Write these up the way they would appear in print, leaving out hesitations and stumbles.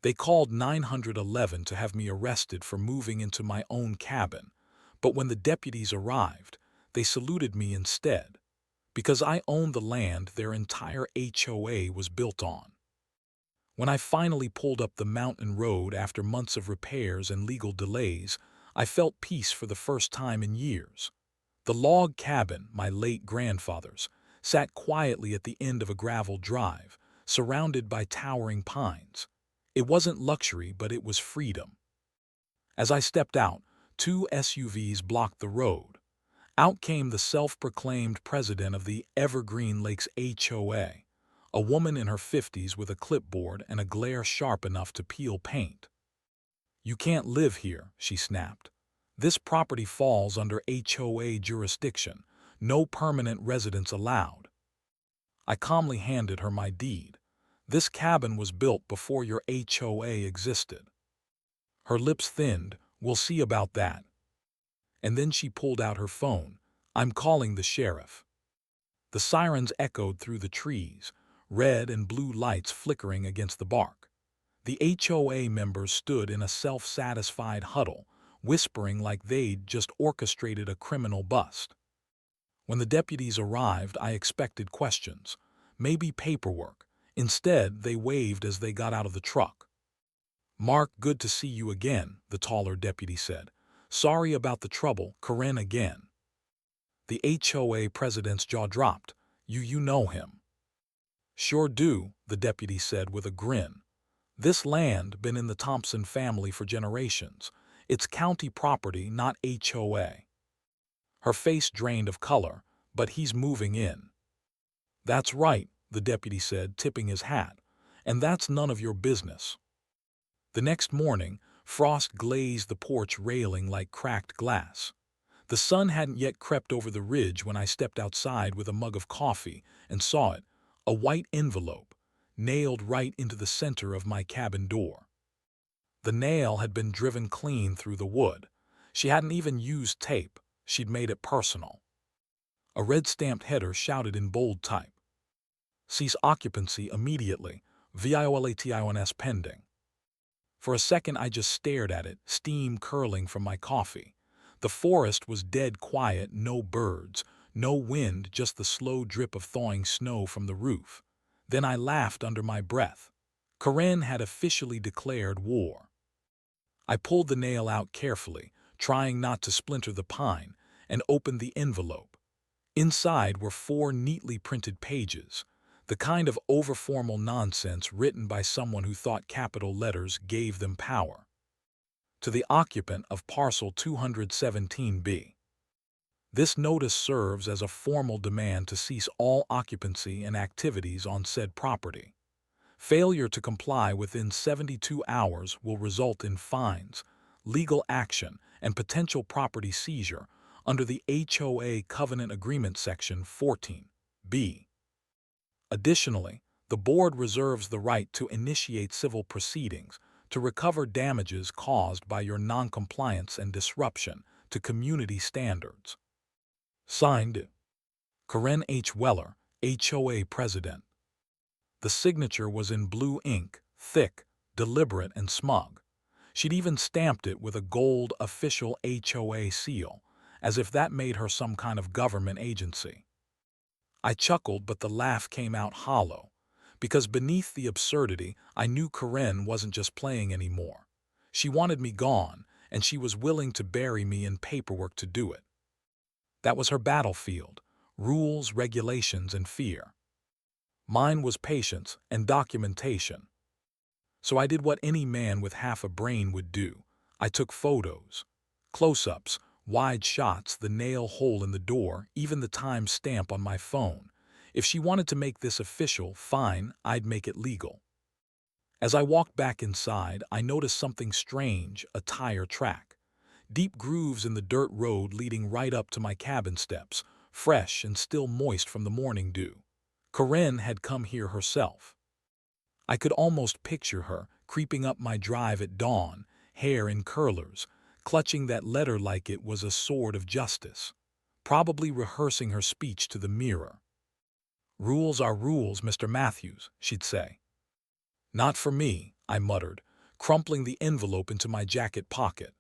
They called 911 to have me arrested for moving into my own cabin, but when the deputies arrived, they saluted me instead, because I owned the land their entire HOA was built on. When I finally pulled up the mountain road after months of repairs and legal delays, I felt peace for the first time in years. The log cabin, my late grandfather's, sat quietly at the end of a gravel drive, surrounded by towering pines. It wasn't luxury, but it was freedom. As I stepped out, two SUVs blocked the road. Out came the self-proclaimed president of the Evergreen Lakes HOA, a woman in her 50s with a clipboard and a glare sharp enough to peel paint. "You can't live here," she snapped. "This property falls under HOA jurisdiction. No permanent residents allowed." I calmly handed her my deed. "This cabin was built before your HOA existed." Her lips thinned. "We'll see about that." And then she pulled out her phone. "I'm calling the sheriff." The sirens echoed through the trees, red and blue lights flickering against the bark. The HOA members stood in a self-satisfied huddle, whispering like they'd just orchestrated a criminal bust. When the deputies arrived, I expected questions, maybe paperwork. Instead, they waved as they got out of the truck. "Mark, good to see you again," the taller deputy said. "Sorry about the trouble, Corinne again." The HOA president's jaw dropped. You know him." "Sure do," the deputy said with a grin. "This land been in the Thompson family for generations. It's county property, not HOA." Her face drained of color. "But he's moving in." "That's right," the deputy said, tipping his hat. "And that's none of your business." The next morning, frost glazed the porch railing like cracked glass. The sun hadn't yet crept over the ridge when I stepped outside with a mug of coffee and saw it, a white envelope, nailed right into the center of my cabin door. The nail had been driven clean through the wood. She hadn't even used tape. She'd made it personal. A red-stamped header shouted in bold type, "Cease occupancy immediately. Violation pending." For a second I just stared at it, steam curling from my coffee. The forest was dead quiet, no birds, no wind, just the slow drip of thawing snow from the roof. Then I laughed under my breath. Corinne had officially declared war. I pulled the nail out carefully, trying not to splinter the pine, and opened the envelope. Inside were 4 neatly printed pages, the kind of overformal nonsense written by someone who thought capital letters gave them power. To the occupant of parcel 217B. This notice serves as a formal demand to cease all occupancy and activities on said property. Failure to comply within 72 hours will result in fines, legal action, and potential property seizure under the HOA Covenant Agreement Section 14B. Additionally, the board reserves the right to initiate civil proceedings to recover damages caused by your noncompliance and disruption to community standards. Signed, Corinne H. Weller, HOA President. The signature was in blue ink, thick, deliberate, and smug. She'd even stamped it with a gold official HOA seal, as if that made her some kind of government agency. I chuckled, but the laugh came out hollow, because beneath the absurdity, I knew Corinne wasn't just playing anymore. She wanted me gone, and she was willing to bury me in paperwork to do it. That was her battlefield: rules, regulations, and fear. Mine was patience and documentation. So I did what any man with half a brain would do. I took photos. Close-ups, wide shots, the nail hole in the door, even the time stamp on my phone. If she wanted to make this official, fine, I'd make it legal. As I walked back inside, I noticed something strange: a tire track. Deep grooves in the dirt road leading right up to my cabin steps, fresh and still moist from the morning dew. Corinne had come here herself. I could almost picture her creeping up my drive at dawn, hair in curlers, clutching that letter like it was a sword of justice, probably rehearsing her speech to the mirror. "Rules are rules, Mr. Matthews," she'd say. "Not for me," I muttered, crumpling the envelope into my jacket pocket.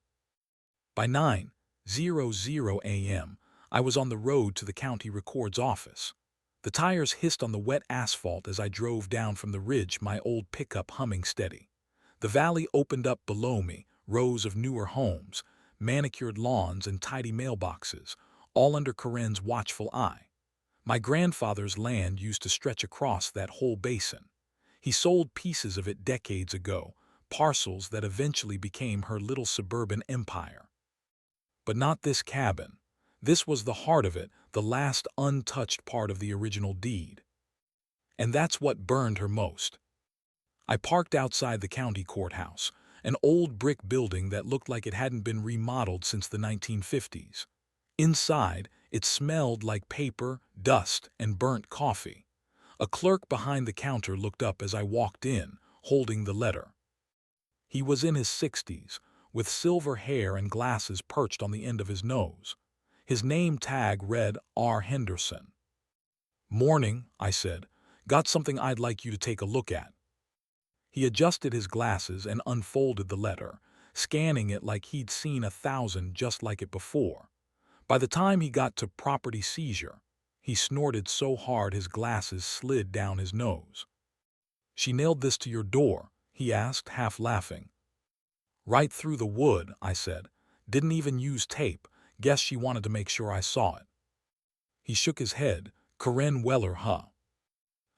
By 9:00 a.m., I was on the road to the county record's office. The tires hissed on the wet asphalt as I drove down from the ridge, my old pickup humming steady. The valley opened up below me, rows of newer homes, manicured lawns and tidy mailboxes, all under Corinne's watchful eye. My grandfather's land used to stretch across that whole basin. He sold pieces of it decades ago, parcels that eventually became her little suburban empire. But not this cabin. This was the heart of it, the last untouched part of the original deed. And that's what burned her most. I parked outside the county courthouse, an old brick building that looked like it hadn't been remodeled since the 1950s. Inside, it smelled like paper, dust, and burnt coffee. A clerk behind the counter looked up as I walked in, holding the letter. He was in his 60s, with silver hair and glasses perched on the end of his nose. His name tag read R. Henderson. "Morning," I said. "Got something I'd like you to take a look at." He adjusted his glasses and unfolded the letter, scanning it like he'd seen 1,000 just like it before. By the time he got to property seizure, he snorted so hard his glasses slid down his nose. "She nailed this to your door?" he asked, half laughing. "Right through the wood," I said. "Didn't even use tape. Guess she wanted to make sure I saw it." He shook his head. "Corinne Weller, huh?"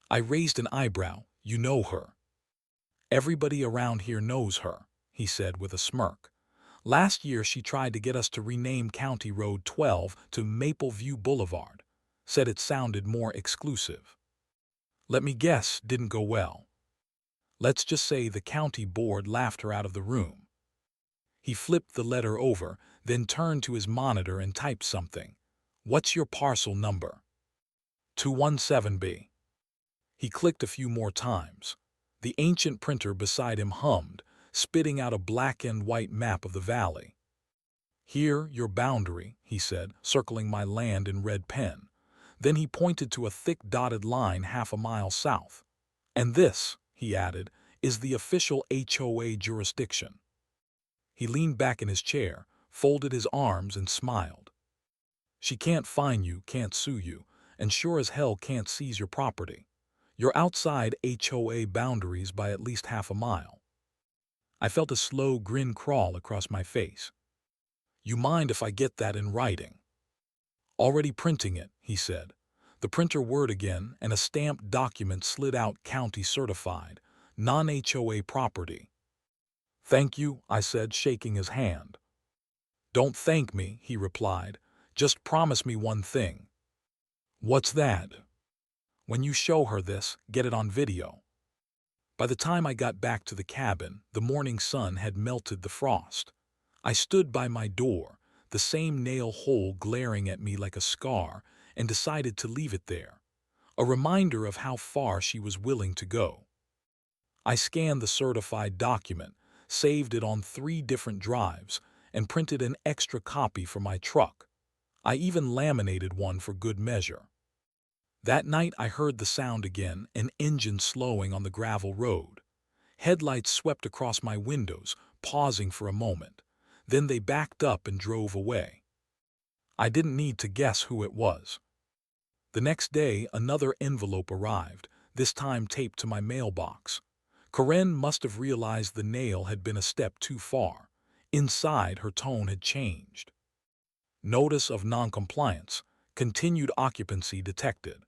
I raised an eyebrow. "You know her?" "Everybody around here knows her," he said with a smirk. "Last year she tried to get us to rename County Road 12 to Maple View Boulevard. Said it sounded more exclusive. Let me guess, didn't go well. Let's just say the county board laughed her out of the room." He flipped the letter over, then turned to his monitor and typed something. "What's your parcel number?" 217B. He clicked a few more times. The ancient printer beside him hummed, spitting out a black and white map of the valley. "Here, your boundary," he said, circling my land in red pen. Then he pointed to a thick dotted line half a mile south. "And this," he added, "is the official HOA jurisdiction." He leaned back in his chair, folded his arms, and smiled. "She can't fine you, can't sue you, and sure as hell can't seize your property. You're outside HOA boundaries by at least half a mile." I felt a slow grin crawl across my face. "You mind if I get that in writing?" "Already printing it," he said. The printer whirred again, and a stamped document slid out, "County certified, non-HOA property." "Thank you," I said, shaking his hand. "Don't thank me," he replied. "Just promise me one thing." "What's that?" "When you show her this, get it on video." By the time I got back to the cabin, the morning sun had melted the frost. I stood by my door, the same nail hole glaring at me like a scar, and decided to leave it there, a reminder of how far she was willing to go. I scanned the certified document, saved it on 3 different drives, and printed an extra copy for my truck. I even laminated one for good measure. That night I heard the sound again, an engine slowing on the gravel road. Headlights swept across my windows, pausing for a moment. Then they backed up and drove away. I didn't need to guess who it was. The next day, another envelope arrived, this time taped to my mailbox. Corinne must have realized the nail had been a step too far. Inside, her tone had changed. "Notice of noncompliance. Continued occupancy detected.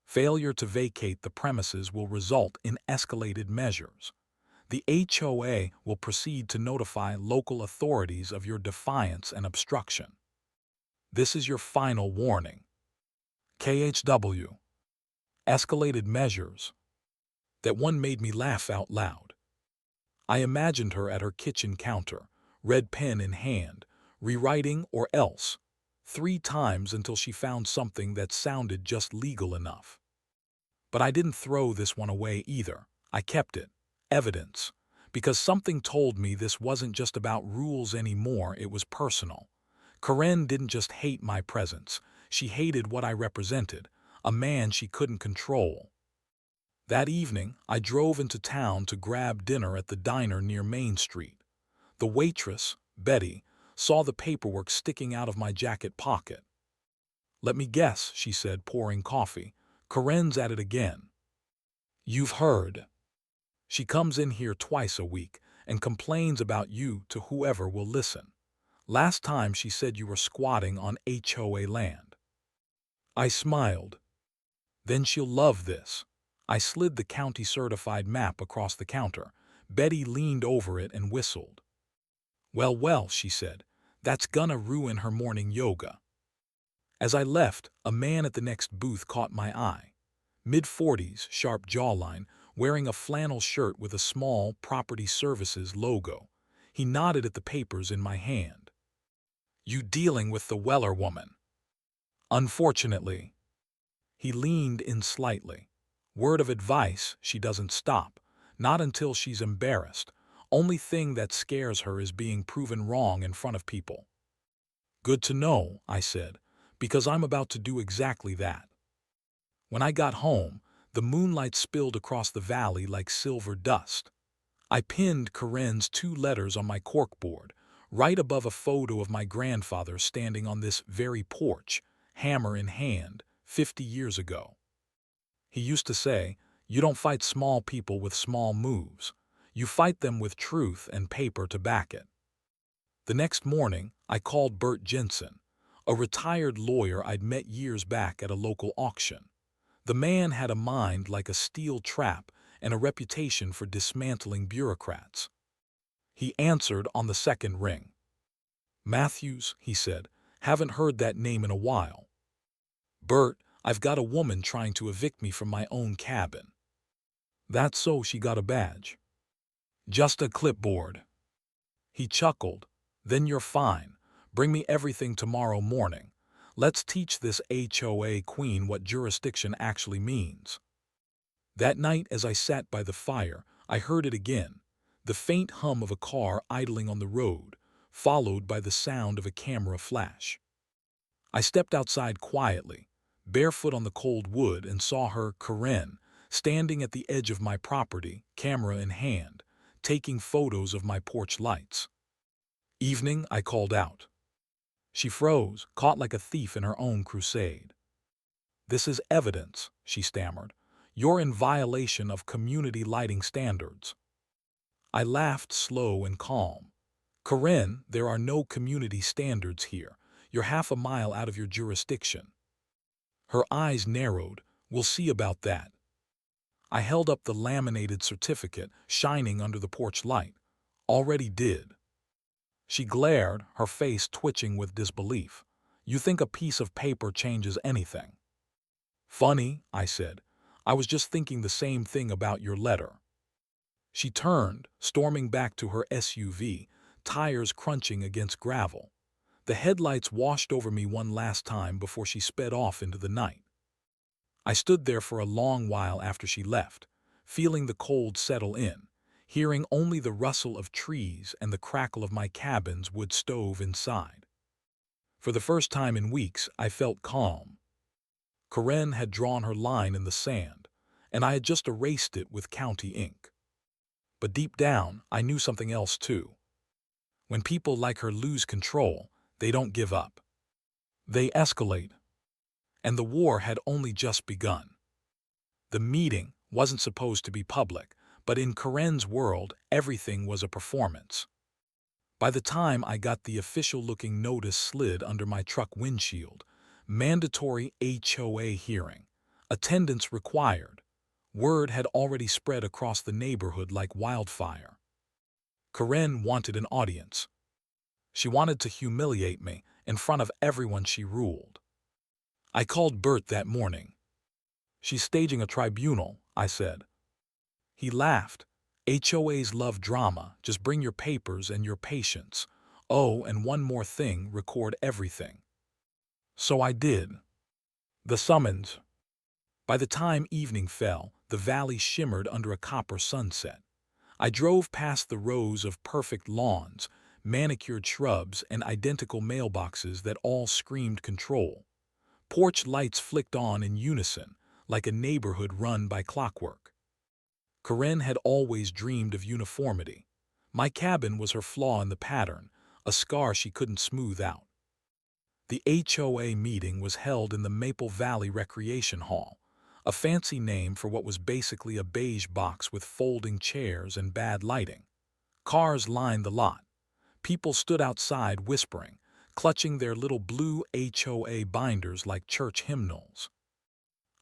Failure to vacate the premises will result in escalated measures. The HOA will proceed to notify local authorities of your defiance and obstruction. This is your final warning. KHW." Escalated measures. That one made me laugh out loud. I imagined her at her kitchen counter, red pen in hand, rewriting "or else" 3 times until she found something that sounded just legal enough. But I didn't throw this one away either. I kept it. Evidence. Because something told me this wasn't just about rules anymore, it was personal. Corinne didn't just hate my presence. She hated what I represented, a man she couldn't control. That evening, I drove into town to grab dinner at the diner near Main Street. The waitress, Betty, saw the paperwork sticking out of my jacket pocket. "Let me guess," she said, pouring coffee. "Corinne's at it again." "You've heard. She comes in here twice a week and complains about you to whoever will listen. Last time she said you were squatting on HOA land." I smiled. "Then she'll love this." I slid the county-certified map across the counter. Betty leaned over it and whistled. "Well, well," she said, "that's gonna ruin her morning yoga." As I left, a man at the next booth caught my eye. Mid-40s, sharp jawline, wearing a flannel shirt with a small Property Services logo. He nodded at the papers in my hand. "You dealing with the Weller woman?" "Unfortunately." He leaned in slightly. "Word of advice, she doesn't stop. Not until she's embarrassed. Only thing that scares her is being proven wrong in front of people." "Good to know," I said, "because I'm about to do exactly that." When I got home, the moonlight spilled across the valley like silver dust. I pinned Corinne's 2 letters on my corkboard, right above a photo of my grandfather standing on this very porch, hammer in hand, 50 years ago. He used to say, "You don't fight small people with small moves. You fight them with truth and paper to back it." The next morning, I called Bert Jensen, a retired lawyer I'd met years back at a local auction. The man had a mind like a steel trap and a reputation for dismantling bureaucrats. He answered on the second ring. "Matthews," he said, "haven't heard that name in a while." "Bert, I've got a woman trying to evict me from my own cabin." "That's so she got a badge?" "Just a clipboard." He chuckled. "Then you're fine. Bring me everything tomorrow morning. Let's teach this HOA queen what jurisdiction actually means." That night, as I sat by the fire, I heard it again, the faint hum of a car idling on the road, followed by the sound of a camera flash. I stepped outside quietly, barefoot on the cold wood, and saw her, Corinne, standing at the edge of my property, camera in hand, taking photos of my porch lights. "Evening," I called out. She froze, caught like a thief in her own crusade. "This is evidence," she stammered. "You're in violation of community lighting standards." I laughed, slow and calm. "Corinne, there are no community standards here. You're half a mile out of your jurisdiction." Her eyes narrowed. "We'll see about that." I held up the laminated certificate, shining under the porch light. "Already did." She glared, her face twitching with disbelief. "You think a piece of paper changes anything?" "Funny," I said. "I was just thinking the same thing about your letter." She turned, storming back to her SUV, tires crunching against gravel. The headlights washed over me one last time before she sped off into the night. I stood there for a long while after she left, feeling the cold settle in, hearing only the rustle of trees and the crackle of my cabin's wood stove inside. For the first time in weeks, I felt calm. Corinne had drawn her line in the sand, and I had just erased it with county ink. But deep down, I knew something else too. When people like her lose control, they don't give up. They escalate. And the war had only just begun. The meeting wasn't supposed to be public, but in Corinne's world, everything was a performance. By the time I got the official-looking notice slid under my truck windshield, mandatory HOA hearing, attendance required, word had already spread across the neighborhood like wildfire. Corinne wanted an audience. She wanted to humiliate me in front of everyone she ruled. I called Bert that morning. "She's staging a tribunal," I said. He laughed. "HOAs love drama. Just bring your papers and your patience. Oh, and one more thing, record everything." So I did. The summons. By the time evening fell, the valley shimmered under a copper sunset. I drove past the rows of perfect lawns, manicured shrubs, and identical mailboxes that all screamed control. Porch lights flicked on in unison, like a neighborhood run by clockwork. Corinne had always dreamed of uniformity. My cabin was her flaw in the pattern, a scar she couldn't smooth out. The HOA meeting was held in the Maple Valley Recreation Hall, a fancy name for what was basically a beige box with folding chairs and bad lighting. Cars lined the lot. People stood outside whispering, clutching their little blue HOA binders like church hymnals.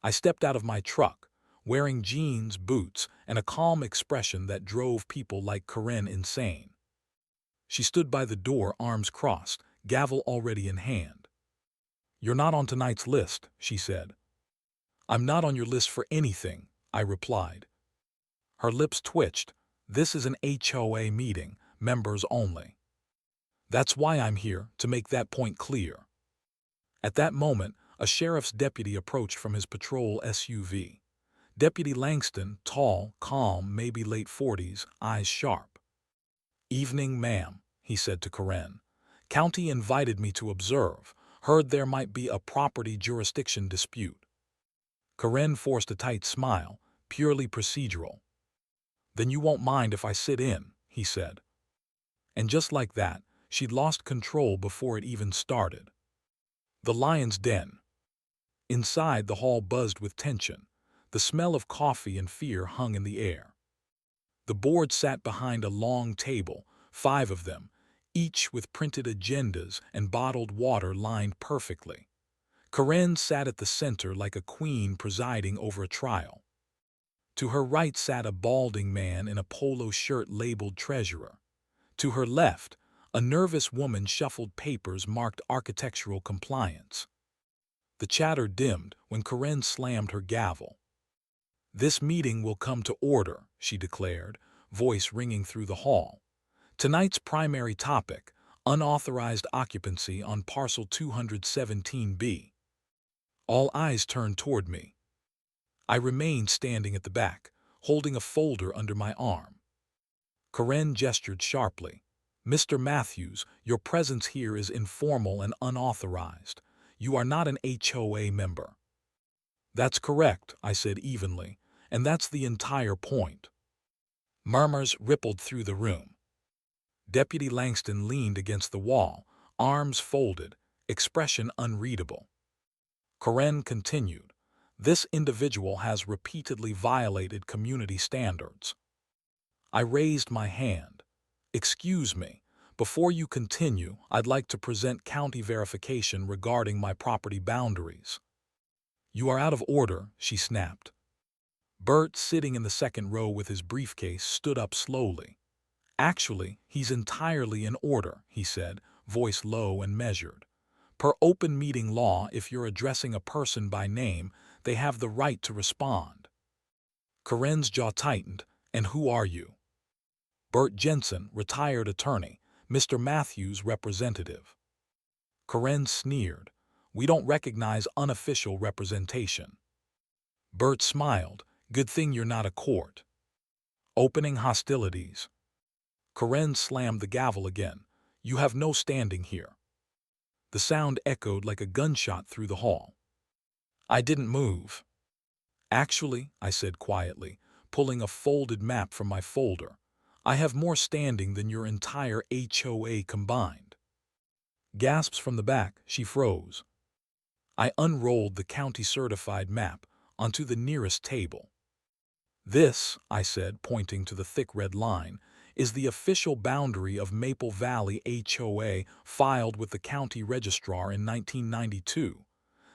I stepped out of my truck, wearing jeans, boots, and a calm expression that drove people like Corinne insane. She stood by the door, arms crossed, gavel already in hand. "You're not on tonight's list," she said. "I'm not on your list for anything," I replied. Her lips twitched. "This is an HOA meeting, members only. That's why I'm here, to make that point clear." At that moment, a sheriff's deputy approached from his patrol SUV. Deputy Langston, tall, calm, maybe late 40s, eyes sharp. "Evening, ma'am," he said to Corinne. "County invited me to observe. Heard there might be a property jurisdiction dispute." Corinne forced a tight smile, purely procedural. "Then you won't mind if I sit in," he said. And just like that, she'd lost control before it even started. The Lion's Den. Inside, the hall buzzed with tension. The smell of coffee and fear hung in the air. The board sat behind a long table, 5 of them, each with printed agendas and bottled water lined perfectly. Corinne sat at the center like a queen presiding over a trial. To her right sat a balding man in a polo shirt labeled treasurer. To her left, a nervous woman shuffled papers marked architectural compliance. The chatter dimmed when Corinne slammed her gavel. "This meeting will come to order," she declared, voice ringing through the hall. "Tonight's primary topic, unauthorized occupancy on parcel 217B. All eyes turned toward me. I remained standing at the back, holding a folder under my arm. Corinne gestured sharply. "Mr. Matthews, your presence here is informal and unauthorized. You are not an HOA member." "That's correct," I said evenly, "and that's the entire point." Murmurs rippled through the room. Deputy Langston leaned against the wall, arms folded, expression unreadable. Corinne continued, "This individual has repeatedly violated community standards." I raised my hand. "Excuse me, before you continue, I'd like to present county verification regarding my property boundaries." "You are out of order," she snapped. Bert, sitting in the second row with his briefcase, stood up slowly. "Actually, he's entirely in order," he said, voice low and measured. "Per open meeting law, if you're addressing a person by name, they have the right to respond." Corinne's jaw tightened. "And who are you?" "Bert Jensen, retired attorney, Mr. Matthews' representative." Corinne sneered. "We don't recognize unofficial representation." Bert smiled. "Good thing you're not a court." Opening hostilities. Corinne slammed the gavel again. "You have no standing here." The sound echoed like a gunshot through the hall. I didn't move. "Actually," I said quietly, pulling a folded map from my folder, "I have more standing than your entire HOA combined." Gasps from the back, she froze. I unrolled the county-certified map onto the nearest table. "This," I said, pointing to the thick red line, "is the official boundary of Maple Valley HOA filed with the county registrar in 1992.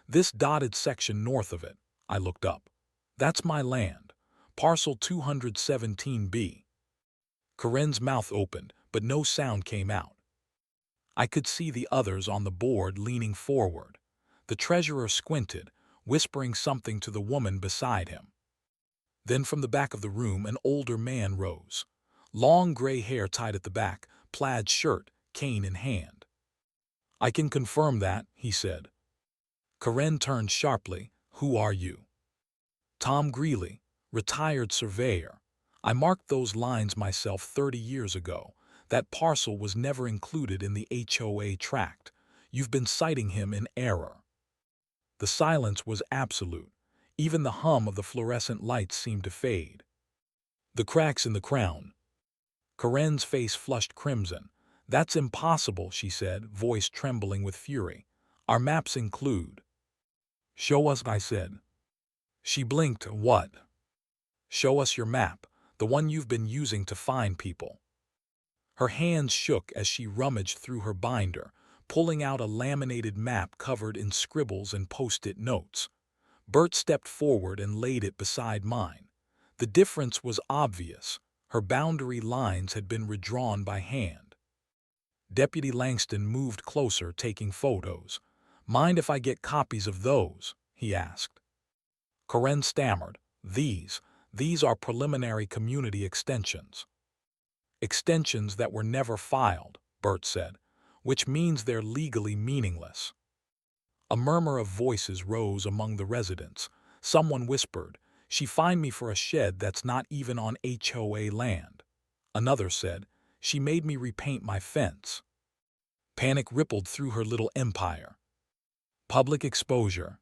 This dotted section north of it," I looked up, "that's my land, parcel 217B. Corinne's mouth opened, but no sound came out. I could see the others on the board leaning forward. The treasurer squinted, whispering something to the woman beside him. Then from the back of the room an older man rose. Long gray hair tied at the back, plaid shirt, cane in hand. "I can confirm that," he said. Corinne turned sharply. "Who are you?" "Tom Greeley, retired surveyor. I marked those lines myself 30 years ago. That parcel was never included in the HOA tract. You've been citing him in error." The silence was absolute. Even the hum of the fluorescent lights seemed to fade. The cracks in the crown. Karen's face flushed crimson. That's impossible, she said, voice trembling with fury. Our maps include. Show us, I said. She blinked. What? Show us your map, the one you've been using to find people. Her hands shook as she rummaged through her binder, pulling out a laminated map covered in scribbles and post-it notes. Bert stepped forward and laid it beside mine. The difference was obvious. Her boundary lines had been redrawn by hand. Deputy Langston moved closer, taking photos. Mind if I get copies of those? He asked. Karen stammered. These are preliminary community extensions. Extensions that were never filed, Bert said, which means they're legally meaningless. A murmur of voices rose among the residents. Someone whispered, "She fined me for a shed that's not even on HOA land." Another said, "She made me repaint my fence." Panic rippled through her little empire. Public exposure.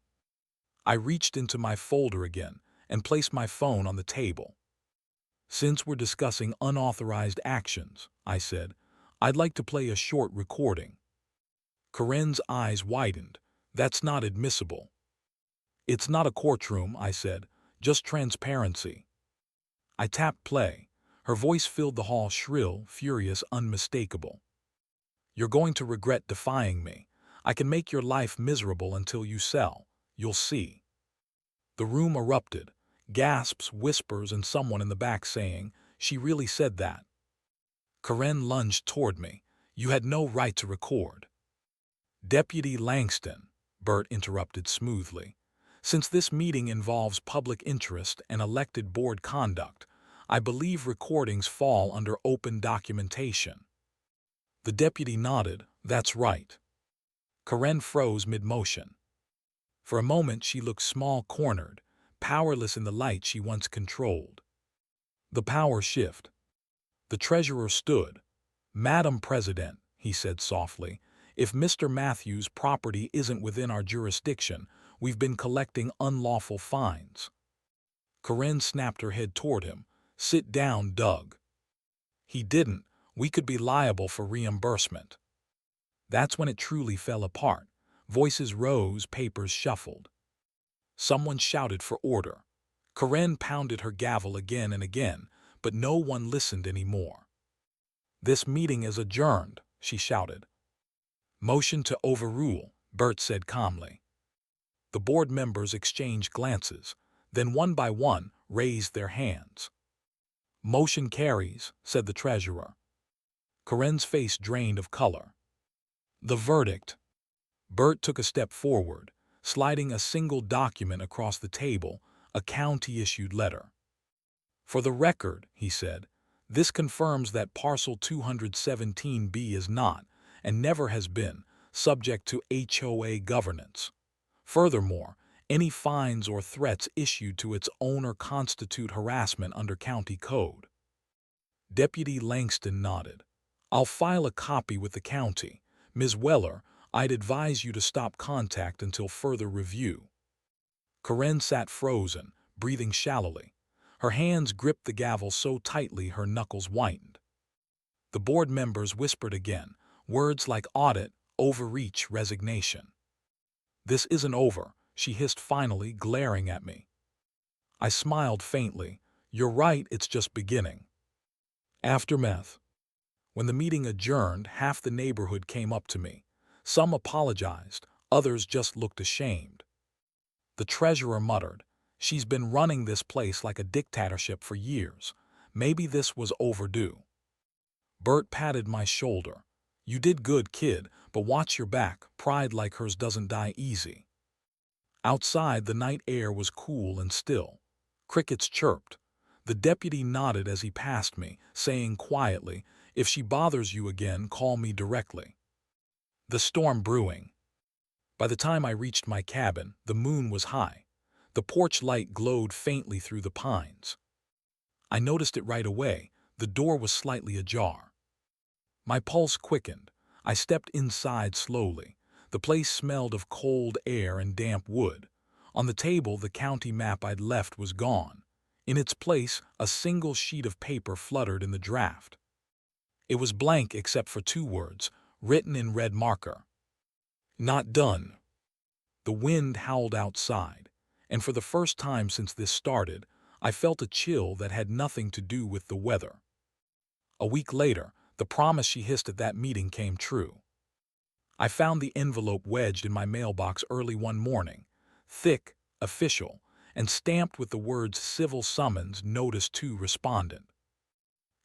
I reached into my folder again and placed my phone on the table. "Since we're discussing unauthorized actions," I said, "I'd like to play a short recording." Karen's eyes widened. "That's not admissible." "It's not a courtroom," I said, "just transparency." I tapped play. Her voice filled the hall, shrill, furious, unmistakable. "You're going to regret defying me. I can make your life miserable until you sell. You'll see." The room erupted. Gasps, whispers, and someone in the back saying, "She really said that." Karen lunged toward me. "You had no right to record." "Deputy Langston," Bert interrupted smoothly, "since this meeting involves public interest and elected board conduct, I believe recordings fall under open documentation." The deputy nodded. "That's right." Karen froze mid-motion. For a moment she looked small, cornered, powerless in the light she once controlled. The power shift. The treasurer stood. "Madam President," he said softly, "if Mr. Matthews' property isn't within our jurisdiction, we've been collecting unlawful fines." Karen snapped her head toward him. "Sit down, Doug." "He didn't. We could be liable for reimbursement." That's when it truly fell apart. Voices rose, papers shuffled. Someone shouted for order. Karen pounded her gavel again and again, but no one listened anymore. "This meeting is adjourned," she shouted. "Motion to overrule," Bert said calmly. The board members exchanged glances, then one by one raised their hands. "Motion carries," said the treasurer. Karen's face drained of color. "The verdict." Bert took a step forward, sliding a single document across the table, a county-issued letter. "For the record," he said, "this confirms that Parcel 217B is not, and never has been, subject to HOA governance. Furthermore, any fines or threats issued to its owner constitute harassment under county code." Deputy Langston nodded. "I'll file a copy with the county. Ms. Weller, I'd advise you to stop contact until further review." Karen sat frozen, breathing shallowly. Her hands gripped the gavel so tightly her knuckles whitened. The board members whispered again, words like audit, overreach, resignation. "This isn't over," she hissed finally, glaring at me. I smiled faintly. "You're right, it's just beginning." Aftermath. When the meeting adjourned, half the neighborhood came up to me. Some apologized, others just looked ashamed. The treasurer muttered, "She's been running this place like a dictatorship for years. Maybe this was overdue." Bert patted my shoulder. "You did good, kid, but watch your back. Pride like hers doesn't die easy." Outside, the night air was cool and still. Crickets chirped. The deputy nodded as he passed me, saying quietly, "If she bothers you again, call me directly." The storm brewing. By the time I reached my cabin, the moon was high. The porch light glowed faintly through the pines. I noticed it right away. The door was slightly ajar. My pulse quickened. I stepped inside slowly. The place smelled of cold air and damp wood. On the table, the county map I'd left was gone. In its place, a single sheet of paper fluttered in the draft. It was blank except for two words, written in red marker. Not done. The wind howled outside, and for the first time since this started, I felt a chill that had nothing to do with the weather. A week later, the promise she hissed at that meeting came true. I found the envelope wedged in my mailbox early one morning, thick, official, and stamped with the words "Civil Summons Notice to Respondent."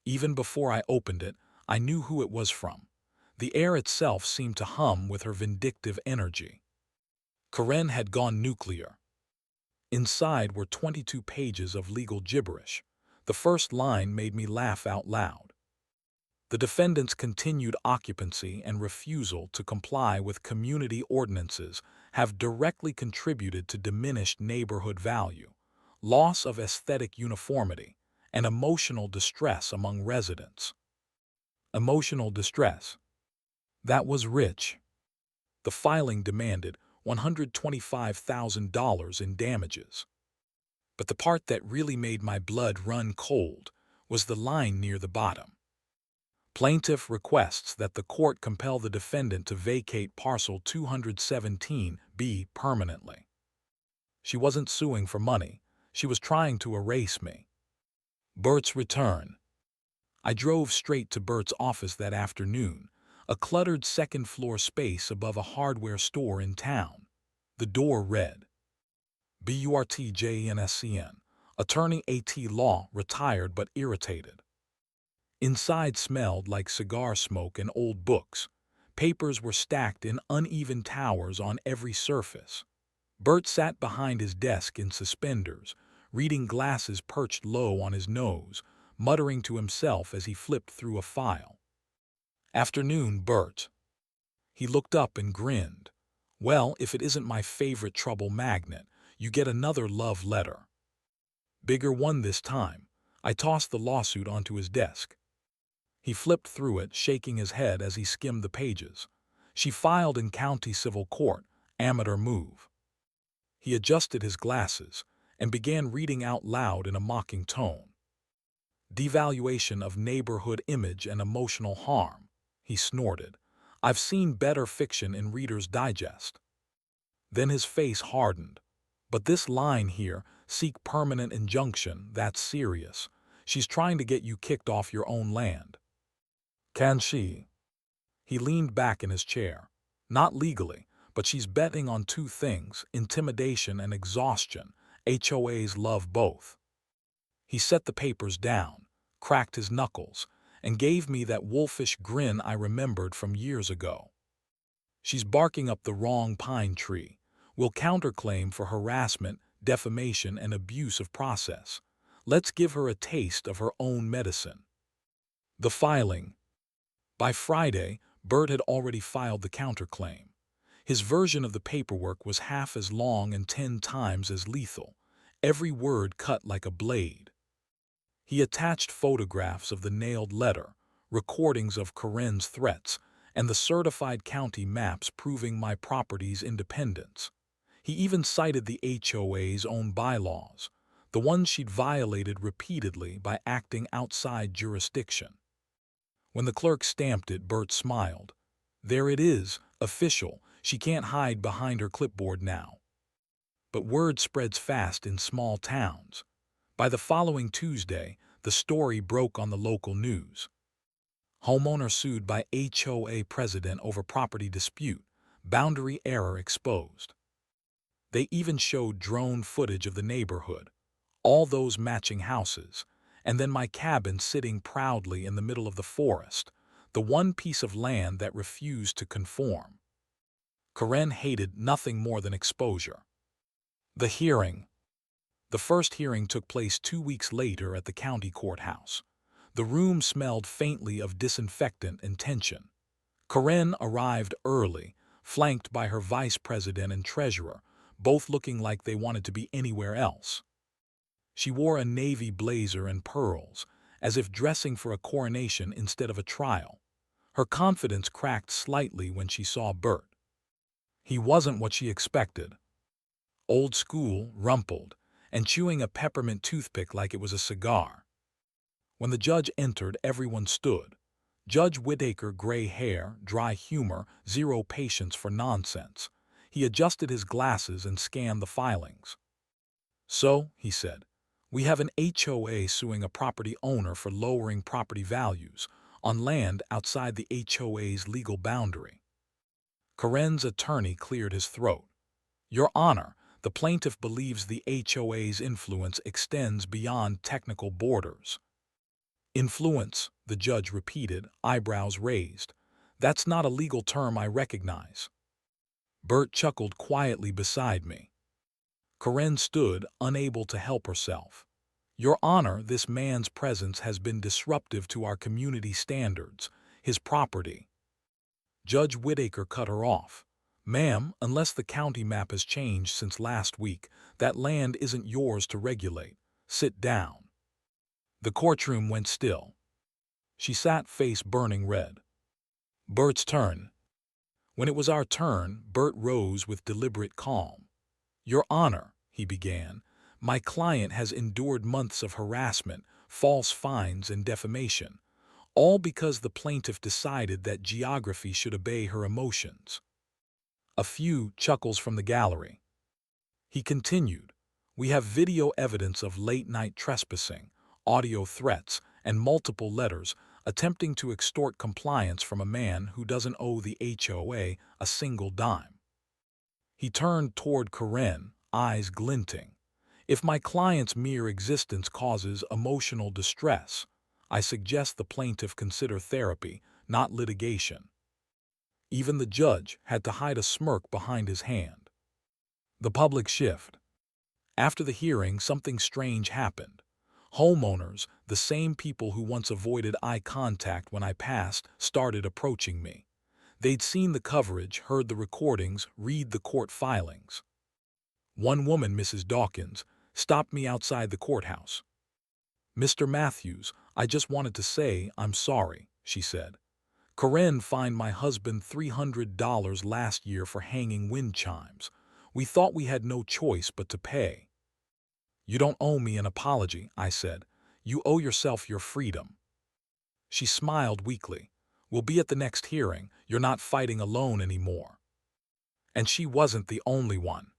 Even before I opened it, I knew who it was from. The air itself seemed to hum with her vindictive energy. Karen had gone nuclear. Inside were 22 pages of legal gibberish. The first line made me laugh out loud. The defendant's continued occupancy and refusal to comply with community ordinances have directly contributed to diminished neighborhood value, loss of aesthetic uniformity, and emotional distress among residents. Emotional distress. That was rich. The filing demanded $125,000 in damages. But the part that really made my blood run cold was the line near the bottom. Plaintiff requests that the court compel the defendant to vacate parcel 217B permanently. She wasn't suing for money. She was trying to erase me. Bert's return. I drove straight to Bert's office that afternoon, a cluttered second-floor space above a hardware store in town. The door read, BURTJNSCN, Attorney A.T. Law, retired but irritated. Inside smelled like cigar smoke and old books. Papers were stacked in uneven towers on every surface. Bert sat behind his desk in suspenders, reading glasses perched low on his nose, muttering to himself as he flipped through a file. Afternoon, Bert. He looked up and grinned. Well, if it isn't my favorite trouble magnet, you get another love letter. Bigger one this time. I tossed the lawsuit onto his desk. He flipped through it, shaking his head as he skimmed the pages. She filed in county civil court, amateur move. He adjusted his glasses and began reading out loud in a mocking tone. Devaluation of neighborhood image and emotional harm, he snorted. I've seen better fiction in Reader's Digest. Then his face hardened. But this line here, seek permanent injunction, that's serious. She's trying to get you kicked off your own land. Can she? He leaned back in his chair. Not legally, but she's betting on two things, intimidation and exhaustion. HOAs love both. He set the papers down, cracked his knuckles, and gave me that wolfish grin I remembered from years ago. She's barking up the wrong pine tree. We'll counterclaim for harassment, defamation, and abuse of process. Let's give her a taste of her own medicine. The filing. By Friday, Bert had already filed the counterclaim. His version of the paperwork was half as long and 10 times as lethal, every word cut like a blade. He attached photographs of the nailed letter, recordings of Karen's threats, and the certified county maps proving my property's independence. He even cited the HOA's own bylaws, the ones she'd violated repeatedly by acting outside jurisdiction. When the clerk stamped it, Bert smiled. There it is, official. She can't hide behind her clipboard now. But word spreads fast in small towns. By the following Tuesday, the story broke on the local news. Homeowner sued by HOA president over property dispute, boundary error exposed. They even showed drone footage of the neighborhood, all those matching houses, and then my cabin sitting proudly in the middle of the forest, the one piece of land that refused to conform. Karen hated nothing more than exposure. The hearing. The first hearing took place 2 weeks later at the county courthouse. The room smelled faintly of disinfectant and tension. Karen arrived early, flanked by her vice president and treasurer, both looking like they wanted to be anywhere else. She wore a navy blazer and pearls, as if dressing for a coronation instead of a trial. Her confidence cracked slightly when she saw Bert. He wasn't what she expected. Old school, rumpled, and chewing a peppermint toothpick like it was a cigar. When the judge entered, everyone stood. Judge Whittaker, gray hair, dry humor, zero patience for nonsense. He adjusted his glasses and scanned the filings. "So," he said, "we have an HOA suing a property owner for lowering property values on land outside the HOA's legal boundary." Karen's attorney cleared his throat. "Your Honor, the plaintiff believes the HOA's influence extends beyond technical borders." "Influence," the judge repeated, eyebrows raised. "That's not a legal term I recognize." Bert chuckled quietly beside me. Karen stood, unable to help herself. "Your Honor, this man's presence has been disruptive to our community standards, his property." Judge Whittaker cut her off. "Ma'am, unless the county map has changed since last week, that land isn't yours to regulate. Sit down." The courtroom went still. She sat, face burning red. "Bert's turn." When it was our turn, Bert rose with deliberate calm. "Your Honor," he began, "my client has endured months of harassment, false fines, and defamation, all because the plaintiff decided that geography should obey her emotions." A few chuckles from the gallery. He continued, "We have video evidence of late-night trespassing, audio threats, and multiple letters attempting to extort compliance from a man who doesn't owe the HOA a single dime." He turned toward Karen, eyes glinting. "If my client's mere existence causes emotional distress, I suggest the plaintiff consider therapy, not litigation." Even the judge had to hide a smirk behind his hand. The public shift. After the hearing, something strange happened. Homeowners, the same people who once avoided eye contact when I passed, started approaching me. They'd seen the coverage, heard the recordings, read the court filings. One woman, Mrs. Dawkins, stopped me outside the courthouse. "Mr. Matthews, I just wanted to say I'm sorry," she said. "Karen fined my husband $300 last year for hanging wind chimes. We thought we had no choice but to pay." "You don't owe me an apology," I said. "You owe yourself your freedom." She smiled weakly. "We'll be at the next hearing. You're not fighting alone anymore." And she wasn't the only one.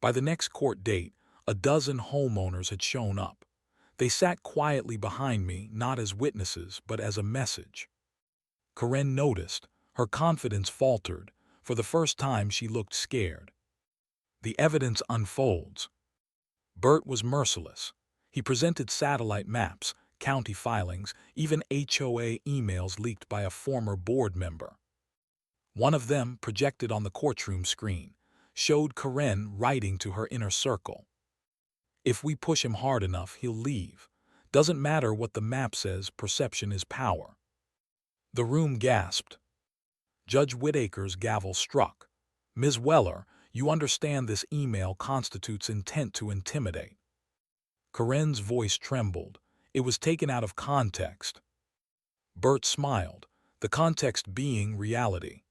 By the next court date, a dozen homeowners had shown up. They sat quietly behind me, not as witnesses, but as a message. Karen noticed. Her confidence faltered. For the first time, she looked scared. The evidence unfolds. Bert was merciless. He presented satellite maps, county filings, even HOA emails leaked by a former board member. One of them, projected on the courtroom screen, showed Karen writing to her inner circle. "If we push him hard enough, he'll leave. Doesn't matter what the map says, perception is power." The room gasped. Judge Whittaker's gavel struck. "Ms. Weller, you understand this email constitutes intent to intimidate." Karen's voice trembled. It was taken out of context. Bert smiled, the context being reality.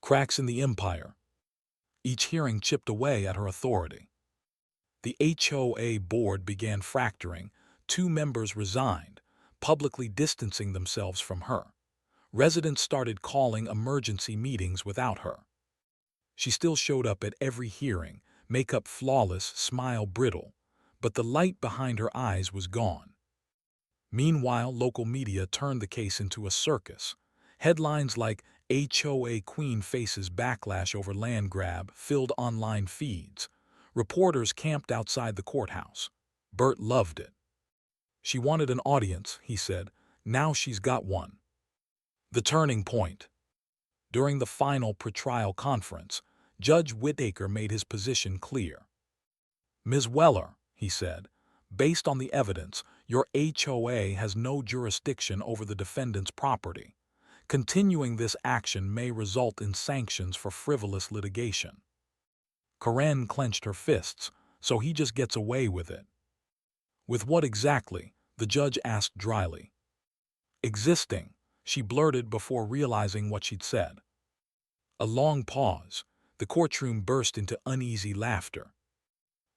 Cracks in the empire. Each hearing chipped away at her authority. The HOA board began fracturing. 2 members resigned, publicly distancing themselves from her. Residents started calling emergency meetings without her. She still showed up at every hearing, makeup flawless, smile brittle, but the light behind her eyes was gone. Meanwhile, local media turned the case into a circus. Headlines like "HOA Queen Faces Backlash Over Land Grab" filled online feeds. Reporters camped outside the courthouse. Bert loved it. "She wanted an audience," he said. "Now she's got one." The turning point. During the final pretrial conference, Judge Whittaker made his position clear. "Ms. Weller," he said, "based on the evidence, your HOA has no jurisdiction over the defendant's property. Continuing this action may result in sanctions for frivolous litigation." Karen clenched her fists, "So he just gets away with it?" "With what exactly?" the judge asked dryly. "Existing," she blurted before realizing what she'd said. A long pause. The courtroom burst into uneasy laughter.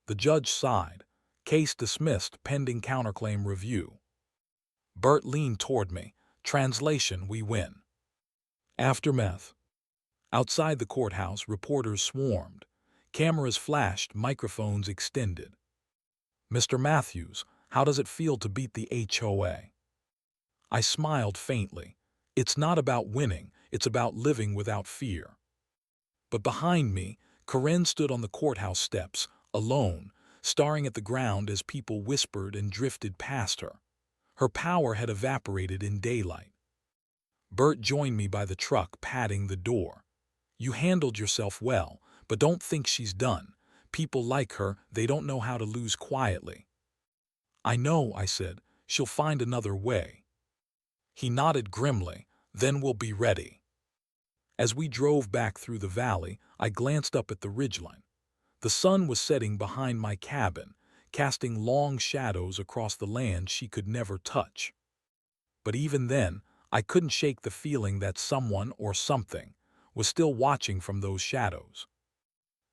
The judge sighed. Case dismissed pending counterclaim review. Bert leaned toward me. Translation, we win. Aftermath. Outside the courthouse, reporters swarmed. Cameras flashed, microphones extended. Mr. Matthews, how does it feel to beat the HOA? I smiled faintly. It's not about winning, it's about living without fear. But behind me, Karen stood on the courthouse steps, alone, staring at the ground as people whispered and drifted past her. Her power had evaporated in daylight. Bert joined me by the truck, patting the door. You handled yourself well, but don't think she's done. People like her, they don't know how to lose quietly. I know, I said. She'll find another way. He nodded grimly. Then we'll be ready. As we drove back through the valley, I glanced up at the ridgeline. The sun was setting behind my cabin, casting long shadows across the land she could never touch. But even then, I couldn't shake the feeling that someone or something was still watching from those shadows.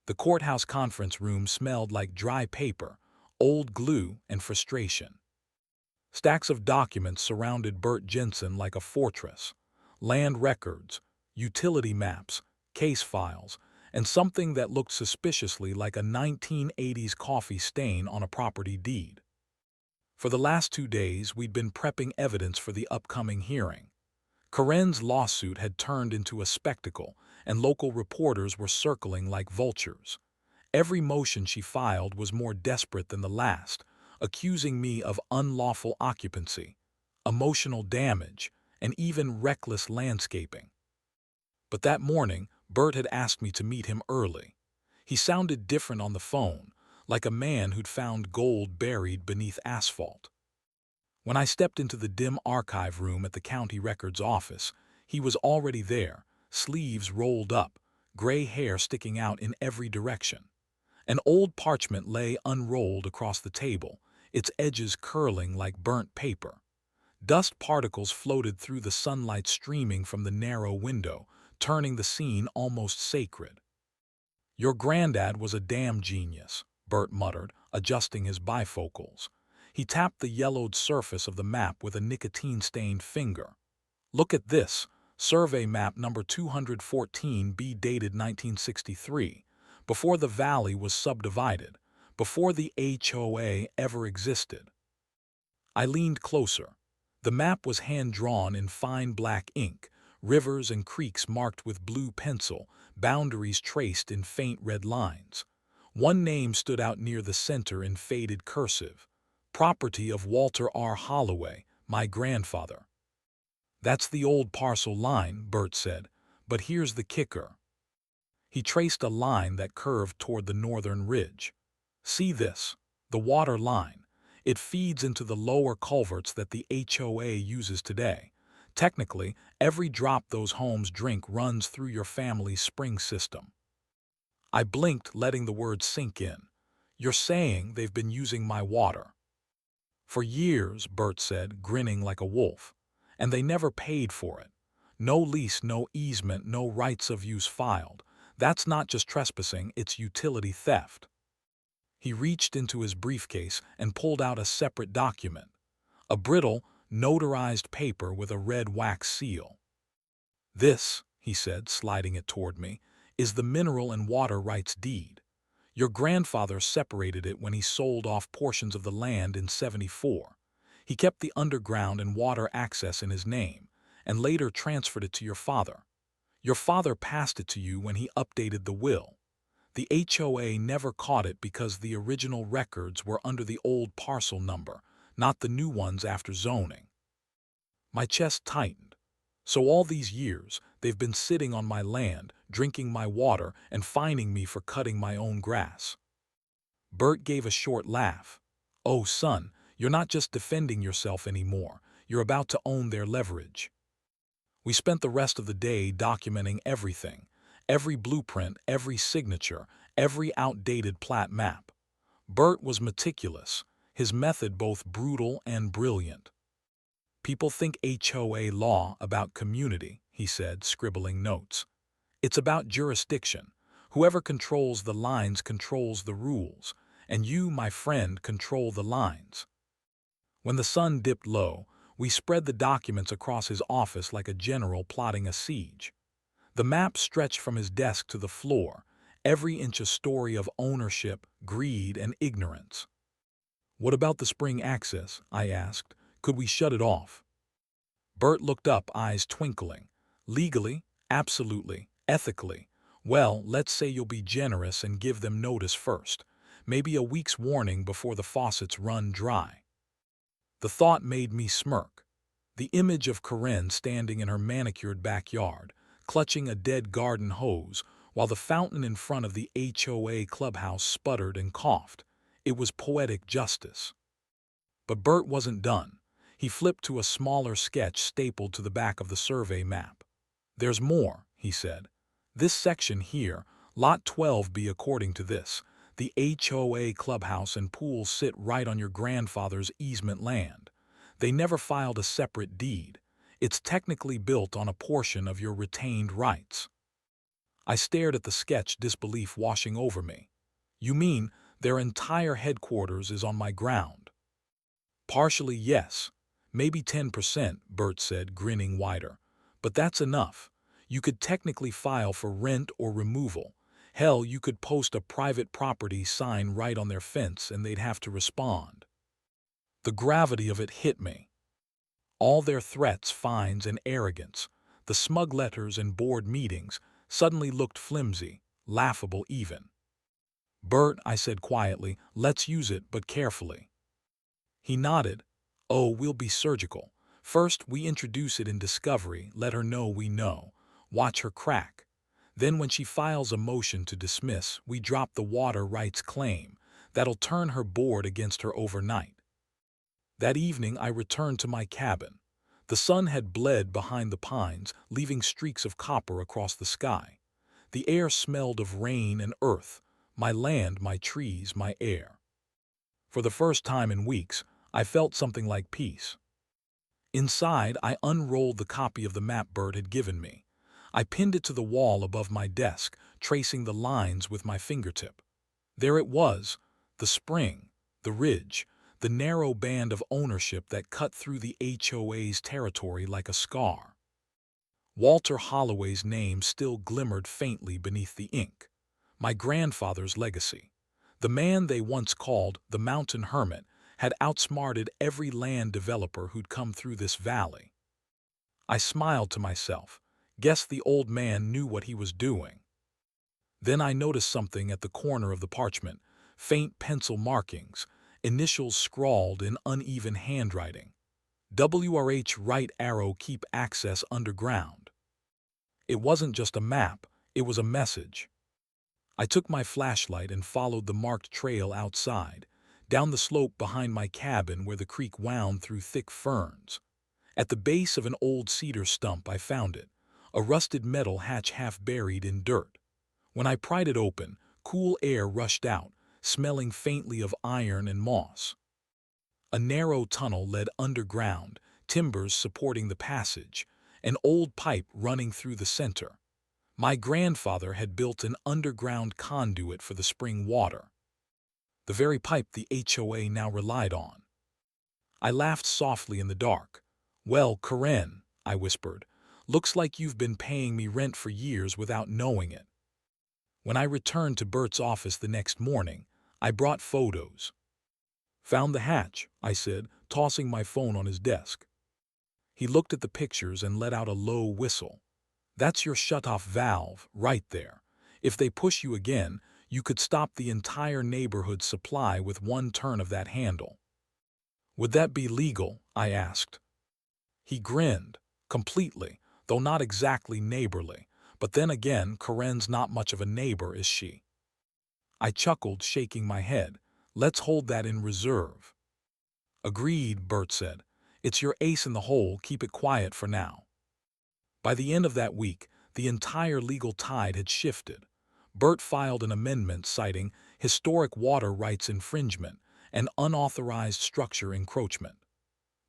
The courthouse conference room smelled like dry paper, old glue, and frustration. Stacks of documents surrounded Bert Jensen like a fortress. Land records, utility maps, case files, and something that looked suspiciously like a 1980s coffee stain on a property deed. For the last 2 days, we'd been prepping evidence for the upcoming hearing. Karen's lawsuit had turned into a spectacle, and local reporters were circling like vultures. Every motion she filed was more desperate than the last, accusing me of unlawful occupancy, emotional damage, and even reckless landscaping. But that morning, Bert had asked me to meet him early. He sounded different on the phone, like a man who'd found gold buried beneath asphalt. When I stepped into the dim archive room at the county records office, he was already there, sleeves rolled up, gray hair sticking out in every direction. An old parchment lay unrolled across the table, its edges curling like burnt paper. Dust particles floated through the sunlight streaming from the narrow window, turning the scene almost sacred. Your granddad was a damn genius, Bert muttered, adjusting his bifocals. He tapped the yellowed surface of the map with a nicotine-stained finger. Look at this, survey map number 214B dated 1963, before the valley was subdivided, before the HOA ever existed. I leaned closer. The map was hand-drawn in fine black ink, rivers and creeks marked with blue pencil, boundaries traced in faint red lines. One name stood out near the center in faded cursive. Property of Walter R. Holloway, my grandfather. That's the old parcel line, Bert said, but here's the kicker. He traced a line that curved toward the northern ridge. See this, the water line. It feeds into the lower culverts that the HOA uses today. Technically, every drop those homes drink runs through your family's spring system. I blinked, letting the words sink in. You're saying they've been using my water? For years, Bert said, grinning like a wolf. And they never paid for it. No lease, no easement, no rights of use filed. That's not just trespassing, it's utility theft. He reached into his briefcase and pulled out a separate document. A brittle, notarized paper with a red wax seal. This, he said, sliding it toward me, is the mineral and water rights deed. Your grandfather separated it when he sold off portions of the land in '74. He kept the underground and water access in his name, and later transferred it to your father. Your father passed it to you when he updated the will. The HOA never caught it because the original records were under the old parcel number, not the new ones after zoning. My chest tightened. So all these years, they've been sitting on my land, drinking my water, and fining me for cutting my own grass. Bert gave a short laugh. Oh, son, you're not just defending yourself anymore. You're about to own their leverage. We spent the rest of the day documenting everything. Every blueprint, every signature, every outdated plat map. Bert was meticulous, his method both brutal and brilliant. People think HOA law about community, he said, scribbling notes. It's about jurisdiction. Whoever controls the lines controls the rules, and you, my friend, control the lines. When the sun dipped low, we spread the documents across his office like a general plotting a siege. The map stretched from his desk to the floor, every inch a story of ownership, greed, and ignorance. "What about the spring access?" I asked. "Could we shut it off?" Bert looked up, eyes twinkling. "Legally? Absolutely. Ethically? Well, let's say you'll be generous and give them notice first. Maybe a week's warning before the faucets run dry." The thought made me smirk. The image of Corinne standing in her manicured backyard, clutching a dead garden hose, while the fountain in front of the HOA clubhouse sputtered and coughed. It was poetic justice. But Bert wasn't done. He flipped to a smaller sketch stapled to the back of the survey map. "There's more," he said. "This section here, Lot 12B, according to this, the HOA clubhouse and pool sit right on your grandfather's easement land. They never filed a separate deed. It's technically built on a portion of your retained rights." I stared at the sketch, disbelief washing over me. "You mean their entire headquarters is on my ground?" "Partially, yes. Maybe 10%, Bert said, grinning wider. "But that's enough. You could technically file for rent or removal. Hell, you could post a private property sign right on their fence and they'd have to respond." The gravity of it hit me. All their threats, fines, and arrogance, the smug letters and board meetings, suddenly looked flimsy, laughable even. "Bert," I said quietly, "let's use it, but carefully." He nodded. "Oh, we'll be surgical. First, we introduce it in discovery, let her know we know. Watch her crack. Then when she files a motion to dismiss, we drop the water rights claim. That'll turn her board against her overnight." That evening I returned to my cabin. The sun had bled behind the pines, leaving streaks of copper across the sky. The air smelled of rain and earth, my land, my trees, my air. For the first time in weeks, I felt something like peace. Inside, I unrolled the copy of the map Bert had given me. I pinned it to the wall above my desk, tracing the lines with my fingertip. There it was, the spring, the ridge, the narrow band of ownership that cut through the HOA's territory like a scar. Walter Holloway's name still glimmered faintly beneath the ink. My grandfather's legacy. The man they once called the Mountain Hermit had outsmarted every land developer who'd come through this valley. I smiled to myself. Guess the old man knew what he was doing. Then I noticed something at the corner of the parchment, faint pencil markings, initials scrawled in uneven handwriting. WRH right arrow keep access underground. It wasn't just a map, it was a message. I took my flashlight and followed the marked trail outside, down the slope behind my cabin where the creek wound through thick ferns. At the base of an old cedar stump I found it, a rusted metal hatch half buried in dirt. When I pried it open, cool air rushed out, smelling faintly of iron and moss. A narrow tunnel led underground, timbers supporting the passage, an old pipe running through the center. My grandfather had built an underground conduit for the spring water, the very pipe the HOA now relied on. I laughed softly in the dark. "Well, Corinne," I whispered, "looks like you've been paying me rent for years without knowing it." When I returned to Bert's office the next morning, I brought photos. "Found the hatch," I said, tossing my phone on his desk. He looked at the pictures and let out a low whistle. "That's your shutoff valve, right there. If they push you again, you could stop the entire neighborhood's supply with one turn of that handle." "Would that be legal?" I asked. He grinned. "Completely, though not exactly neighborly. But then again, Corinne's not much of a neighbor, is she?" I chuckled, shaking my head. "Let's hold that in reserve." "Agreed," Bert said. "It's your ace in the hole, keep it quiet for now." By the end of that week, the entire legal tide had shifted. Bert filed an amendment citing historic water rights infringement and unauthorized structure encroachment.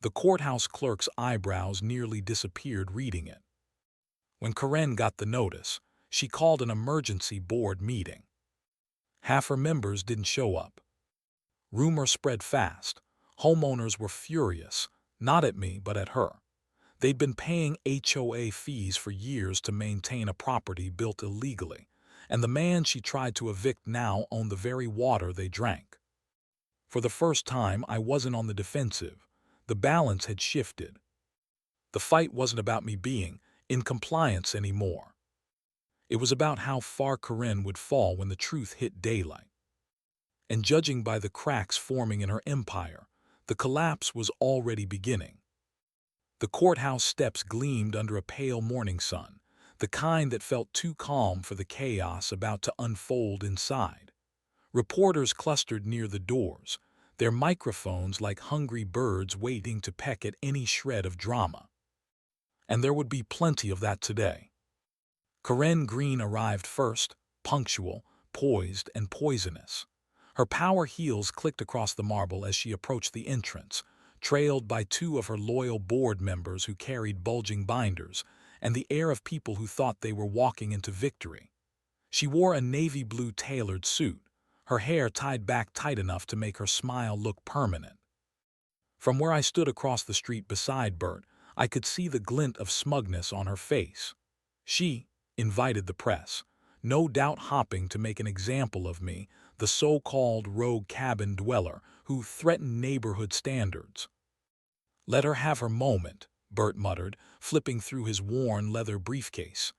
The courthouse clerk's eyebrows nearly disappeared reading it. When Corinne got the notice, she called an emergency board meeting. Half her members didn't show up. Rumor spread fast. Homeowners were furious, not at me but at her. They'd been paying HOA fees for years to maintain a property built illegally, and the man she tried to evict now owned the very water they drank. For the first time, I wasn't on the defensive. The balance had shifted. The fight wasn't about me being in compliance anymore. It was about how far Corinne would fall when the truth hit daylight. And judging by the cracks forming in her empire, the collapse was already beginning. The courthouse steps gleamed under a pale morning sun, the kind that felt too calm for the chaos about to unfold inside. Reporters clustered near the doors, their microphones like hungry birds waiting to peck at any shred of drama. And there would be plenty of that today. Corinne Green arrived first, punctual, poised, and poisonous. Her power heels clicked across the marble as she approached the entrance, trailed by two of her loyal board members who carried bulging binders, and the air of people who thought they were walking into victory. She wore a navy blue tailored suit, her hair tied back tight enough to make her smile look permanent. From where I stood across the street beside Bert, I could see the glint of smugness on her face. She invited the press, no doubt hoping to make an example of me, the so-called rogue cabin dweller who threatened neighborhood standards. "Let her have her moment," Bert muttered, flipping through his worn leather briefcase.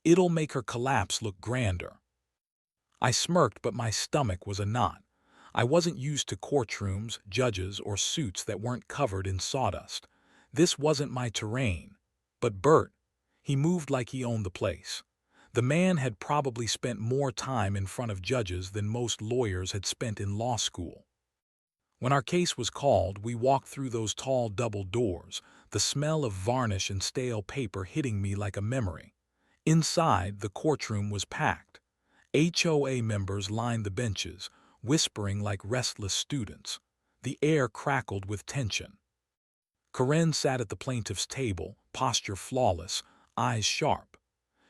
"It'll make her collapse look grander." I smirked, but my stomach was a knot. I wasn't used to courtrooms, judges, or suits that weren't covered in sawdust. This wasn't my terrain. But Bert, he moved like he owned the place. The man had probably spent more time in front of judges than most lawyers had spent in law school. When our case was called, we walked through those tall double doors, the smell of varnish and stale paper hitting me like a memory. Inside, the courtroom was packed. HOA members lined the benches, whispering like restless students. The air crackled with tension. Corinne sat at the plaintiff's table, posture flawless, eyes sharp.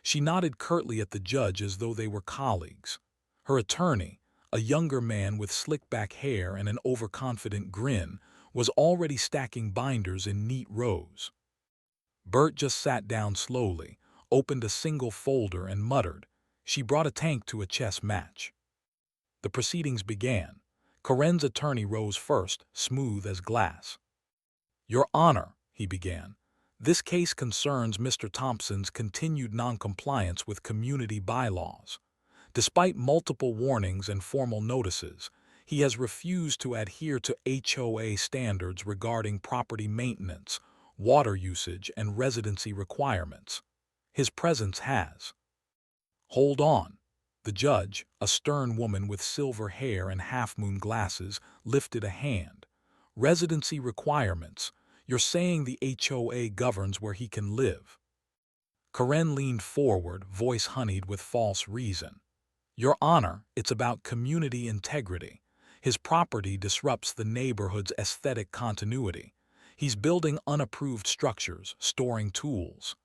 She nodded curtly at the judge as though they were colleagues. Her attorney, a younger man with slick-back hair and an overconfident grin, was already stacking binders in neat rows. Bert just sat down slowly, opened a single folder and muttered, "She brought a tank to a chess match." The proceedings began. Corinne's attorney rose first, smooth as glass. "Your Honor," he began, "this case concerns Mr. Thompson's continued noncompliance with community bylaws. Despite multiple warnings and formal notices, he has refused to adhere to HOA standards regarding property maintenance, water usage, and residency requirements. His presence has—" "Hold on." The judge, a stern woman with silver hair and half-moon glasses, lifted a hand. "Residency requirements. You're saying the HOA governs where he can live?" Corinne leaned forward, voice honeyed with false reason. "Your Honor, it's about community integrity. His property disrupts the neighborhood's aesthetic continuity. He's building unapproved structures, storing tools."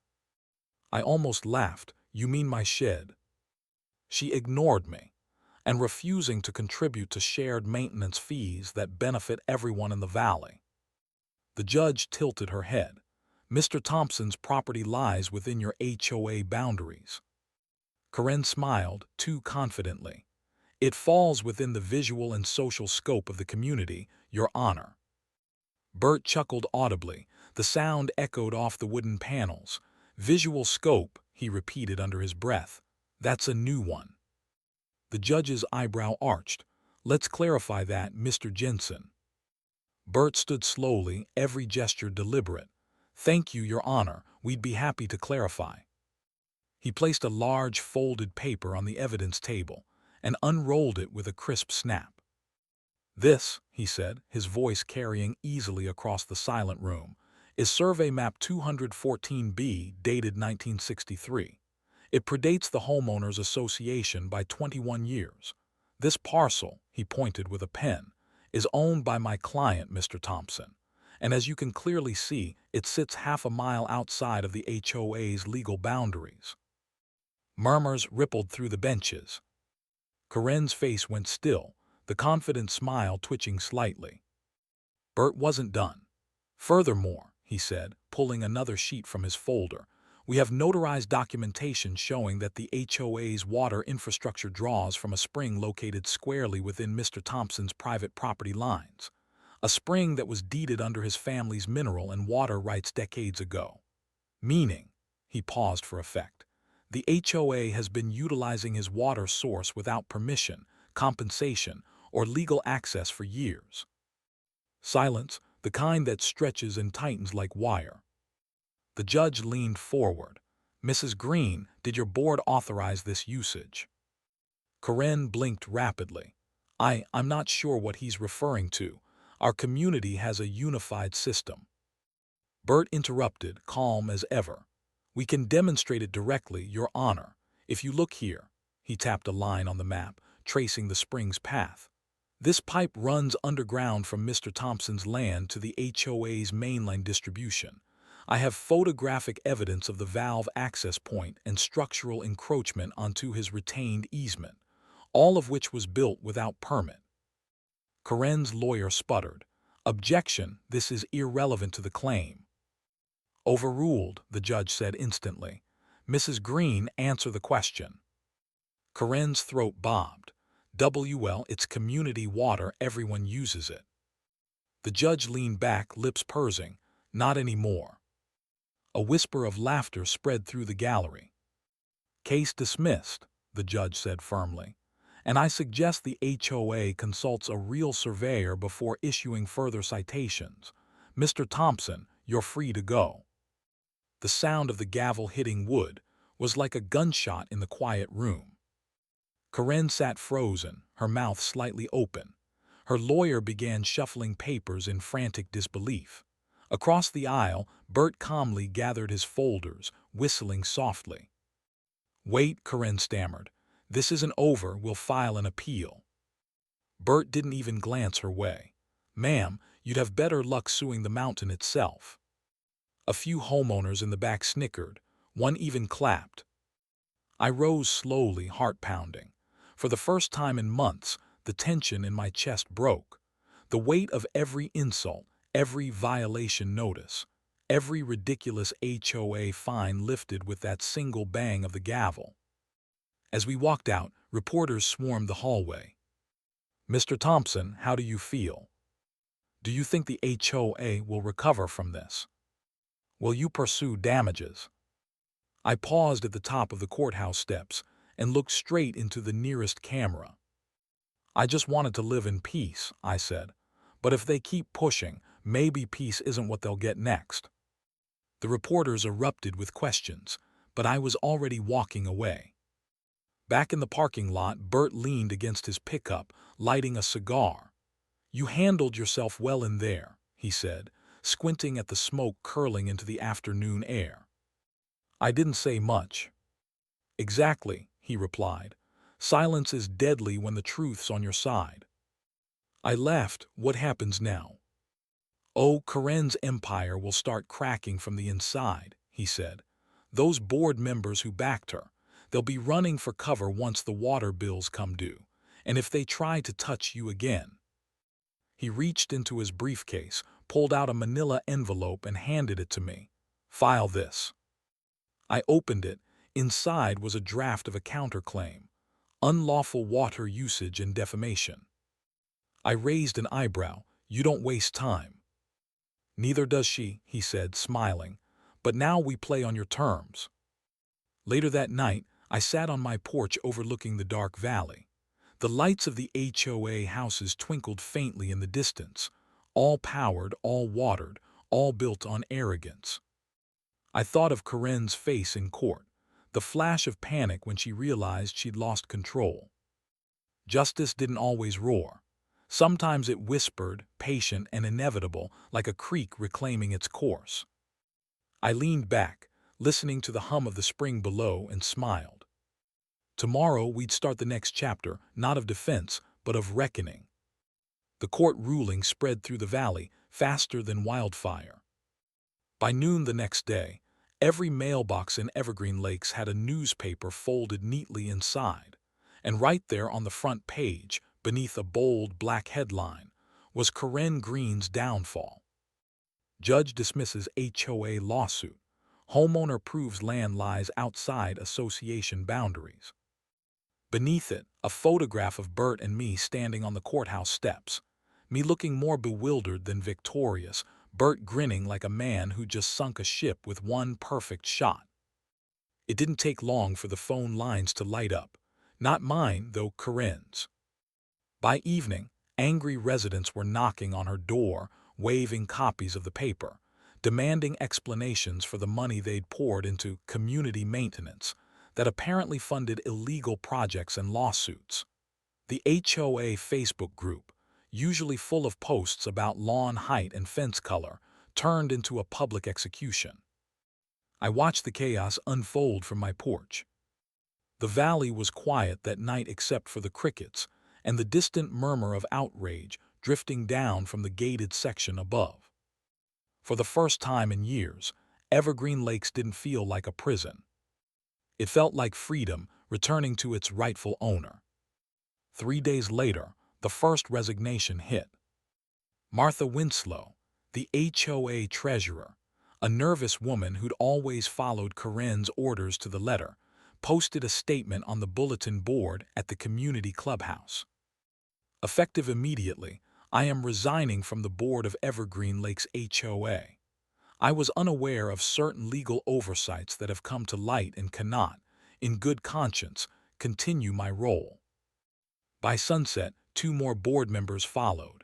I almost laughed. "You mean my shed?" She ignored me, and refusing to contribute to shared maintenance fees that benefit everyone in the valley. The judge tilted her head. "Mr. Thompson's property lies within your HOA boundaries." Corinne smiled, too confidently. "It falls within the visual and social scope of the community, Your Honor." Bert chuckled audibly. The sound echoed off the wooden panels. "Visual scope," he repeated under his breath. "That's a new one." The judge's eyebrow arched. "Let's clarify that, Mr. Jensen." Bert stood slowly, every gesture deliberate. "Thank you, Your Honor. We'd be happy to clarify." He placed a large folded paper on the evidence table and unrolled it with a crisp snap. "This," he said, his voice carrying easily across the silent room, "is Survey Map 214B, dated 1963. It predates the Homeowners Association by 21 years. This parcel," he pointed with a pen, "is owned by my client, Mr. Thompson, and as you can clearly see, it sits half a mile outside of the HOA's legal boundaries." Murmurs rippled through the benches. Corinne's face went still, the confident smile twitching slightly. Bert wasn't done. Furthermore, he said, pulling another sheet from his folder, we have notarized documentation showing that the HOA's water infrastructure draws from a spring located squarely within Mr. Thompson's private property lines, a spring that was deeded under his family's mineral and water rights decades ago. Meaning, he paused for effect, the HOA has been utilizing his water source without permission, compensation, or legal access for years. Silence, the kind that stretches and tightens like wire. The judge leaned forward. Mrs. Green, did your board authorize this usage? Corinne blinked rapidly. I'm not sure what he's referring to. Our community has a unified system. Bert interrupted, calm as ever. We can demonstrate it directly, Your Honor. If you look here, he tapped a line on the map, tracing the spring's path. This pipe runs underground from Mr. Thompson's land to the HOA's mainline distribution. I have photographic evidence of the valve access point and structural encroachment onto his retained easement, all of which was built without permit. Corinne's lawyer sputtered. Objection, this is irrelevant to the claim. Overruled, the judge said instantly. Mrs. Green, answer the question. Corinne's throat bobbed. Well, it's community water, everyone uses it. The judge leaned back, lips pursing. Not anymore. A whisper of laughter spread through the gallery. Case dismissed, the judge said firmly, and I suggest the HOA consults a real surveyor before issuing further citations. Mr. Thompson, you're free to go. The sound of the gavel hitting wood was like a gunshot in the quiet room. Corinne sat frozen, her mouth slightly open. Her lawyer began shuffling papers in frantic disbelief. Across the aisle, Bert calmly gathered his folders, whistling softly. Wait, Corinne stammered. This isn't over, we'll file an appeal. Bert didn't even glance her way. Ma'am, you'd have better luck suing the mountain itself. A few homeowners in the back snickered. One even clapped. I rose slowly, heart pounding. For the first time in months, the tension in my chest broke. The weight of every insult, every violation notice, every ridiculous HOA fine lifted with that single bang of the gavel. As we walked out, reporters swarmed the hallway. Mr. Thompson, how do you feel? Do you think the HOA will recover from this? Will you pursue damages? I paused at the top of the courthouse steps and looked straight into the nearest camera. I just wanted to live in peace, I said. But if they keep pushing, maybe peace isn't what they'll get next. The reporters erupted with questions, but I was already walking away. Back in the parking lot, Bert leaned against his pickup, lighting a cigar. You handled yourself well in there, he said, squinting at the smoke curling into the afternoon air. I didn't say much. Exactly, he replied. Silence is deadly when the truth's on your side. I laughed. What happens now? Oh, Corinne's empire will start cracking from the inside, he said. Those board members who backed her, they'll be running for cover once the water bills come due, and if they try to touch you again. He reached into his briefcase, pulled out a manila envelope and handed it to me. File this. I opened it. Inside was a draft of a counterclaim. Unlawful water usage and defamation. I raised an eyebrow. You don't waste time. Neither does she, he said, smiling. But now we play on your terms. Later that night, I sat on my porch overlooking the dark valley. The lights of the HOA houses twinkled faintly in the distance, all powered, all watered, all built on arrogance. I thought of Corinne's face in court, the flash of panic when she realized she'd lost control. Justice didn't always roar. Sometimes it whispered, patient and inevitable, like a creek reclaiming its course. I leaned back, listening to the hum of the spring below, and smiled. Tomorrow we'd start the next chapter, not of defense, but of reckoning. The court ruling spread through the valley, faster than wildfire. By noon the next day, every mailbox in Evergreen Lakes had a newspaper folded neatly inside, and right there on the front page, beneath a bold black headline, was Corinne Green's downfall. Judge dismisses HOA lawsuit. Homeowner proves land lies outside association boundaries. Beneath it, a photograph of Bert and me standing on the courthouse steps. Me looking more bewildered than victorious, Bert grinning like a man who just sunk a ship with one perfect shot. It didn't take long for the phone lines to light up. Not mine, though Corinne's. By evening, angry residents were knocking on her door, waving copies of the paper, demanding explanations for the money they'd poured into community maintenance that apparently funded illegal projects and lawsuits. The HOA Facebook group, usually full of posts about lawn height and fence color, turned into a public execution. I watched the chaos unfold from my porch. The valley was quiet that night except for the crickets and the distant murmur of outrage drifting down from the gated section above. For the first time in years, Evergreen Lakes didn't feel like a prison. It felt like freedom returning to its rightful owner. 3 days later, the first resignation hit. Martha Winslow, the HOA treasurer, a nervous woman who'd always followed Corinne's orders to the letter, posted a statement on the bulletin board at the community clubhouse. Effective immediately, I am resigning from the board of Evergreen Lakes HOA. I was unaware of certain legal oversights that have come to light and cannot, in good conscience, continue my role. By sunset, 2 more board members followed.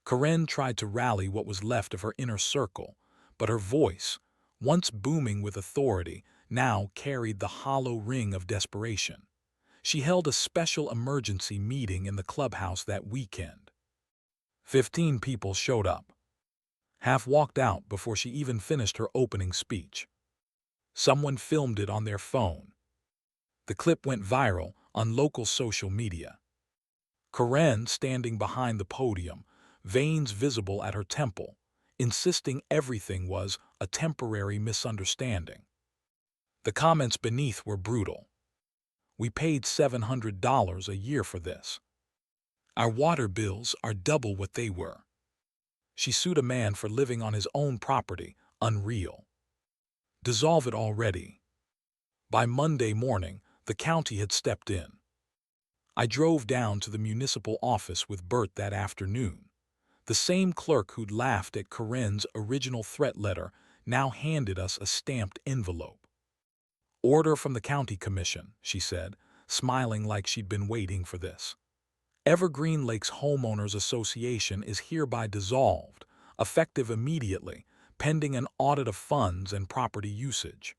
Corinne tried to rally what was left of her inner circle, but her voice, once booming with authority, now carried the hollow ring of desperation. She held a special emergency meeting in the clubhouse that weekend. 15 people showed up. Half walked out before she even finished her opening speech. Someone filmed it on their phone. The clip went viral on local social media. Corinne standing behind the podium, veins visible at her temple, insisting everything was a temporary misunderstanding. The comments beneath were brutal. We paid $700 a year for this. Our water bills are double what they were. She sued a man for living on his own property, unreal. Dissolve it already. By Monday morning, the county had stepped in. I drove down to the municipal office with Bert that afternoon. The same clerk who'd laughed at Corinne's original threat letter now handed us a stamped envelope. Order from the county commission, she said, smiling like she'd been waiting for this. Evergreen Lakes Homeowners Association is hereby dissolved, effective immediately, pending an audit of funds and property usage.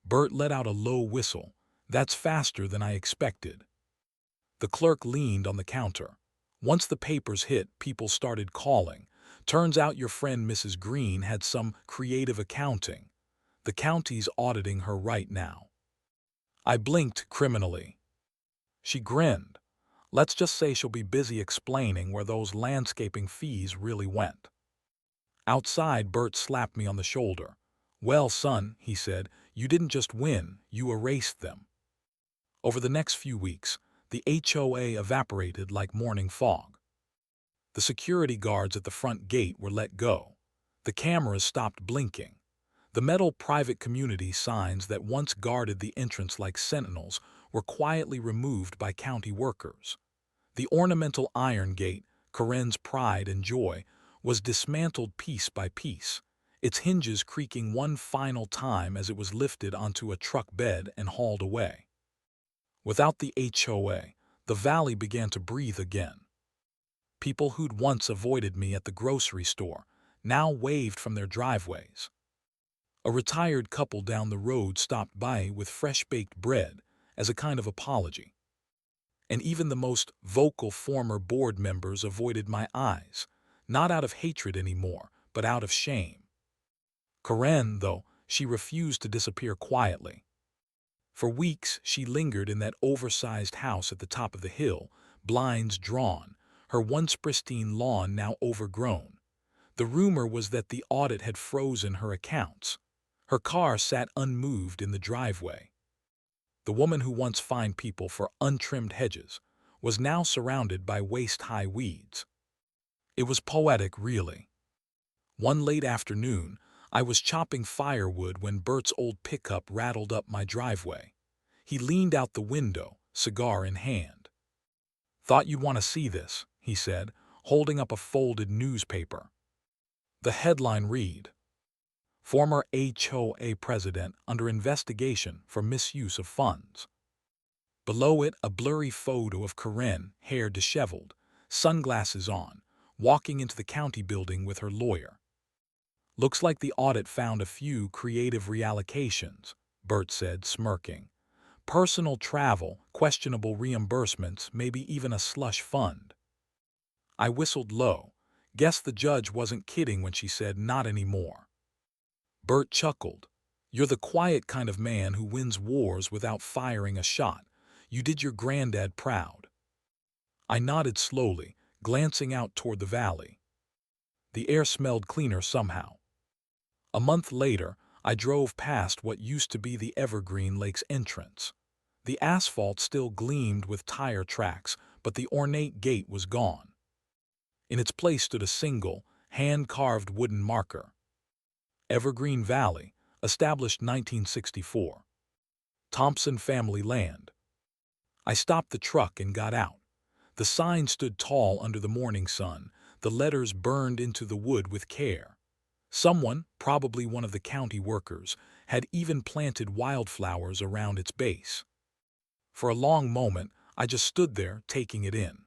Bert let out a low whistle. That's faster than I expected. The clerk leaned on the counter. Once the papers hit, people started calling. Turns out your friend Mrs. Green had some creative accounting. The county's auditing her right now. I blinked criminally. She grinned. Let's just say she'll be busy explaining where those landscaping fees really went. Outside, Bert slapped me on the shoulder. Well, son, he said, you didn't just win, you erased them. Over the next few weeks, the HOA evaporated like morning fog. The security guards at the front gate were let go. The cameras stopped blinking. The metal private community signs that once guarded the entrance like sentinels were quietly removed by county workers. The ornamental iron gate, Corinne's pride and joy, was dismantled piece by piece, its hinges creaking one final time as it was lifted onto a truck bed and hauled away. Without the HOA, the valley began to breathe again. People who'd once avoided me at the grocery store now waved from their driveways. A retired couple down the road stopped by with fresh-baked bread as a kind of apology. And even the most vocal former board members avoided my eyes, not out of hatred anymore, but out of shame. Corinne, though, she refused to disappear quietly. For weeks, she lingered in that oversized house at the top of the hill, blinds drawn, her once pristine lawn now overgrown. The rumor was that the audit had frozen her accounts. Her car sat unmoved in the driveway. The woman who once fined people for untrimmed hedges was now surrounded by waist-high weeds. It was poetic, really. One late afternoon, I was chopping firewood when Bert's old pickup rattled up my driveway. He leaned out the window, cigar in hand. "Thought you'd want to see this," he said, holding up a folded newspaper. The headline read, "Former HOA President under investigation for misuse of funds." Below it, a blurry photo of Corinne, hair disheveled, sunglasses on, walking into the county building with her lawyer. "Looks like the audit found a few creative reallocations," Bert said, smirking. "Personal travel, questionable reimbursements, maybe even a slush fund." I whistled low. Guess the judge wasn't kidding when she said not anymore. Bert chuckled. "You're the quiet kind of man who wins wars without firing a shot. You did your granddad proud." I nodded slowly, glancing out toward the valley. The air smelled cleaner somehow. A month later, I drove past what used to be the Evergreen Lake's entrance. The asphalt still gleamed with tire tracks, but the ornate gate was gone. In its place stood a single, hand-carved wooden marker. Evergreen Valley, established 1964. Thompson family land. I stopped the truck and got out. The sign stood tall under the morning sun, the letters burned into the wood with care. Someone, probably one of the county workers, had even planted wildflowers around its base. For a long moment, I just stood there, taking it in.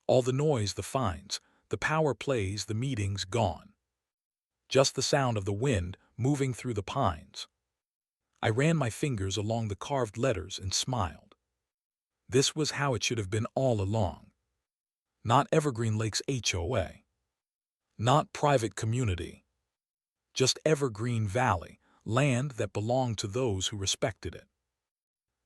All the noise, the fines, the power plays, the meetings gone. Just the sound of the wind moving through the pines. I ran my fingers along the carved letters and smiled. This was how it should have been all along. Not Evergreen Lake's HOA. Not private community. Just Evergreen Valley, land that belonged to those who respected it.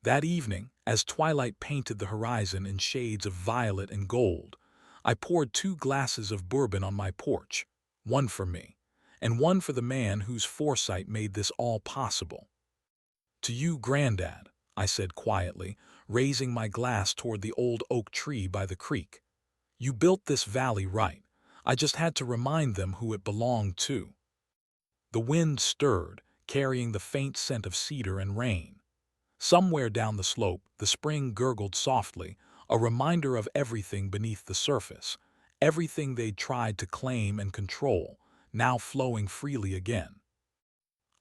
That evening, as twilight painted the horizon in shades of violet and gold, I poured 2 glasses of bourbon on my porch, one for me, and one for the man whose foresight made this all possible. "To you, Granddad," I said quietly, raising my glass toward the old oak tree by the creek. "You built this valley right. I just had to remind them who it belonged to." The wind stirred, carrying the faint scent of cedar and rain. Somewhere down the slope, the spring gurgled softly, a reminder of everything beneath the surface, everything they'd tried to claim and control, now flowing freely again.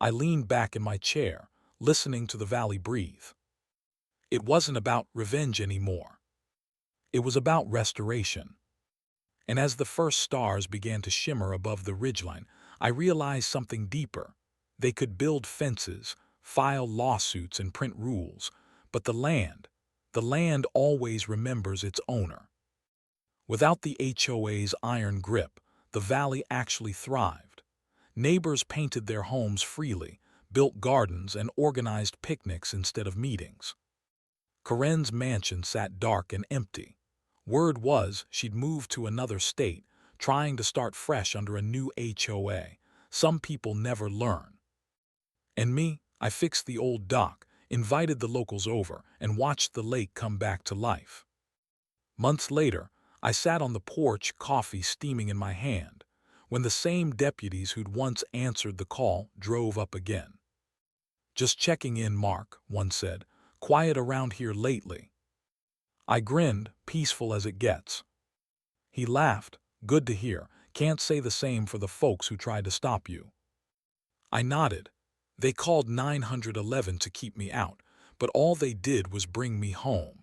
I leaned back in my chair, listening to the valley breathe. It wasn't about revenge anymore. It was about restoration. And as the first stars began to shimmer above the ridgeline, I realized something deeper. They could build fences, file lawsuits, and print rules, but the land always remembers its owner. Without the HOA's iron grip, the valley actually thrived. Neighbors painted their homes freely, built gardens, and organized picnics instead of meetings. Corinne's mansion sat dark and empty. Word was she'd moved to another state, trying to start fresh under a new HOA. Some people never learn. And me, I fixed the old dock, invited the locals over, and watched the lake come back to life. Months later, I sat on the porch, coffee steaming in my hand, when the same deputies who'd once answered the call drove up again. "Just checking in, Mark," one said. "Quiet around here lately." I grinned, peaceful as it gets. He laughed. "Good to hear. Can't say the same for the folks who tried to stop you." I nodded. "They called 911 to keep me out, but all they did was bring me home."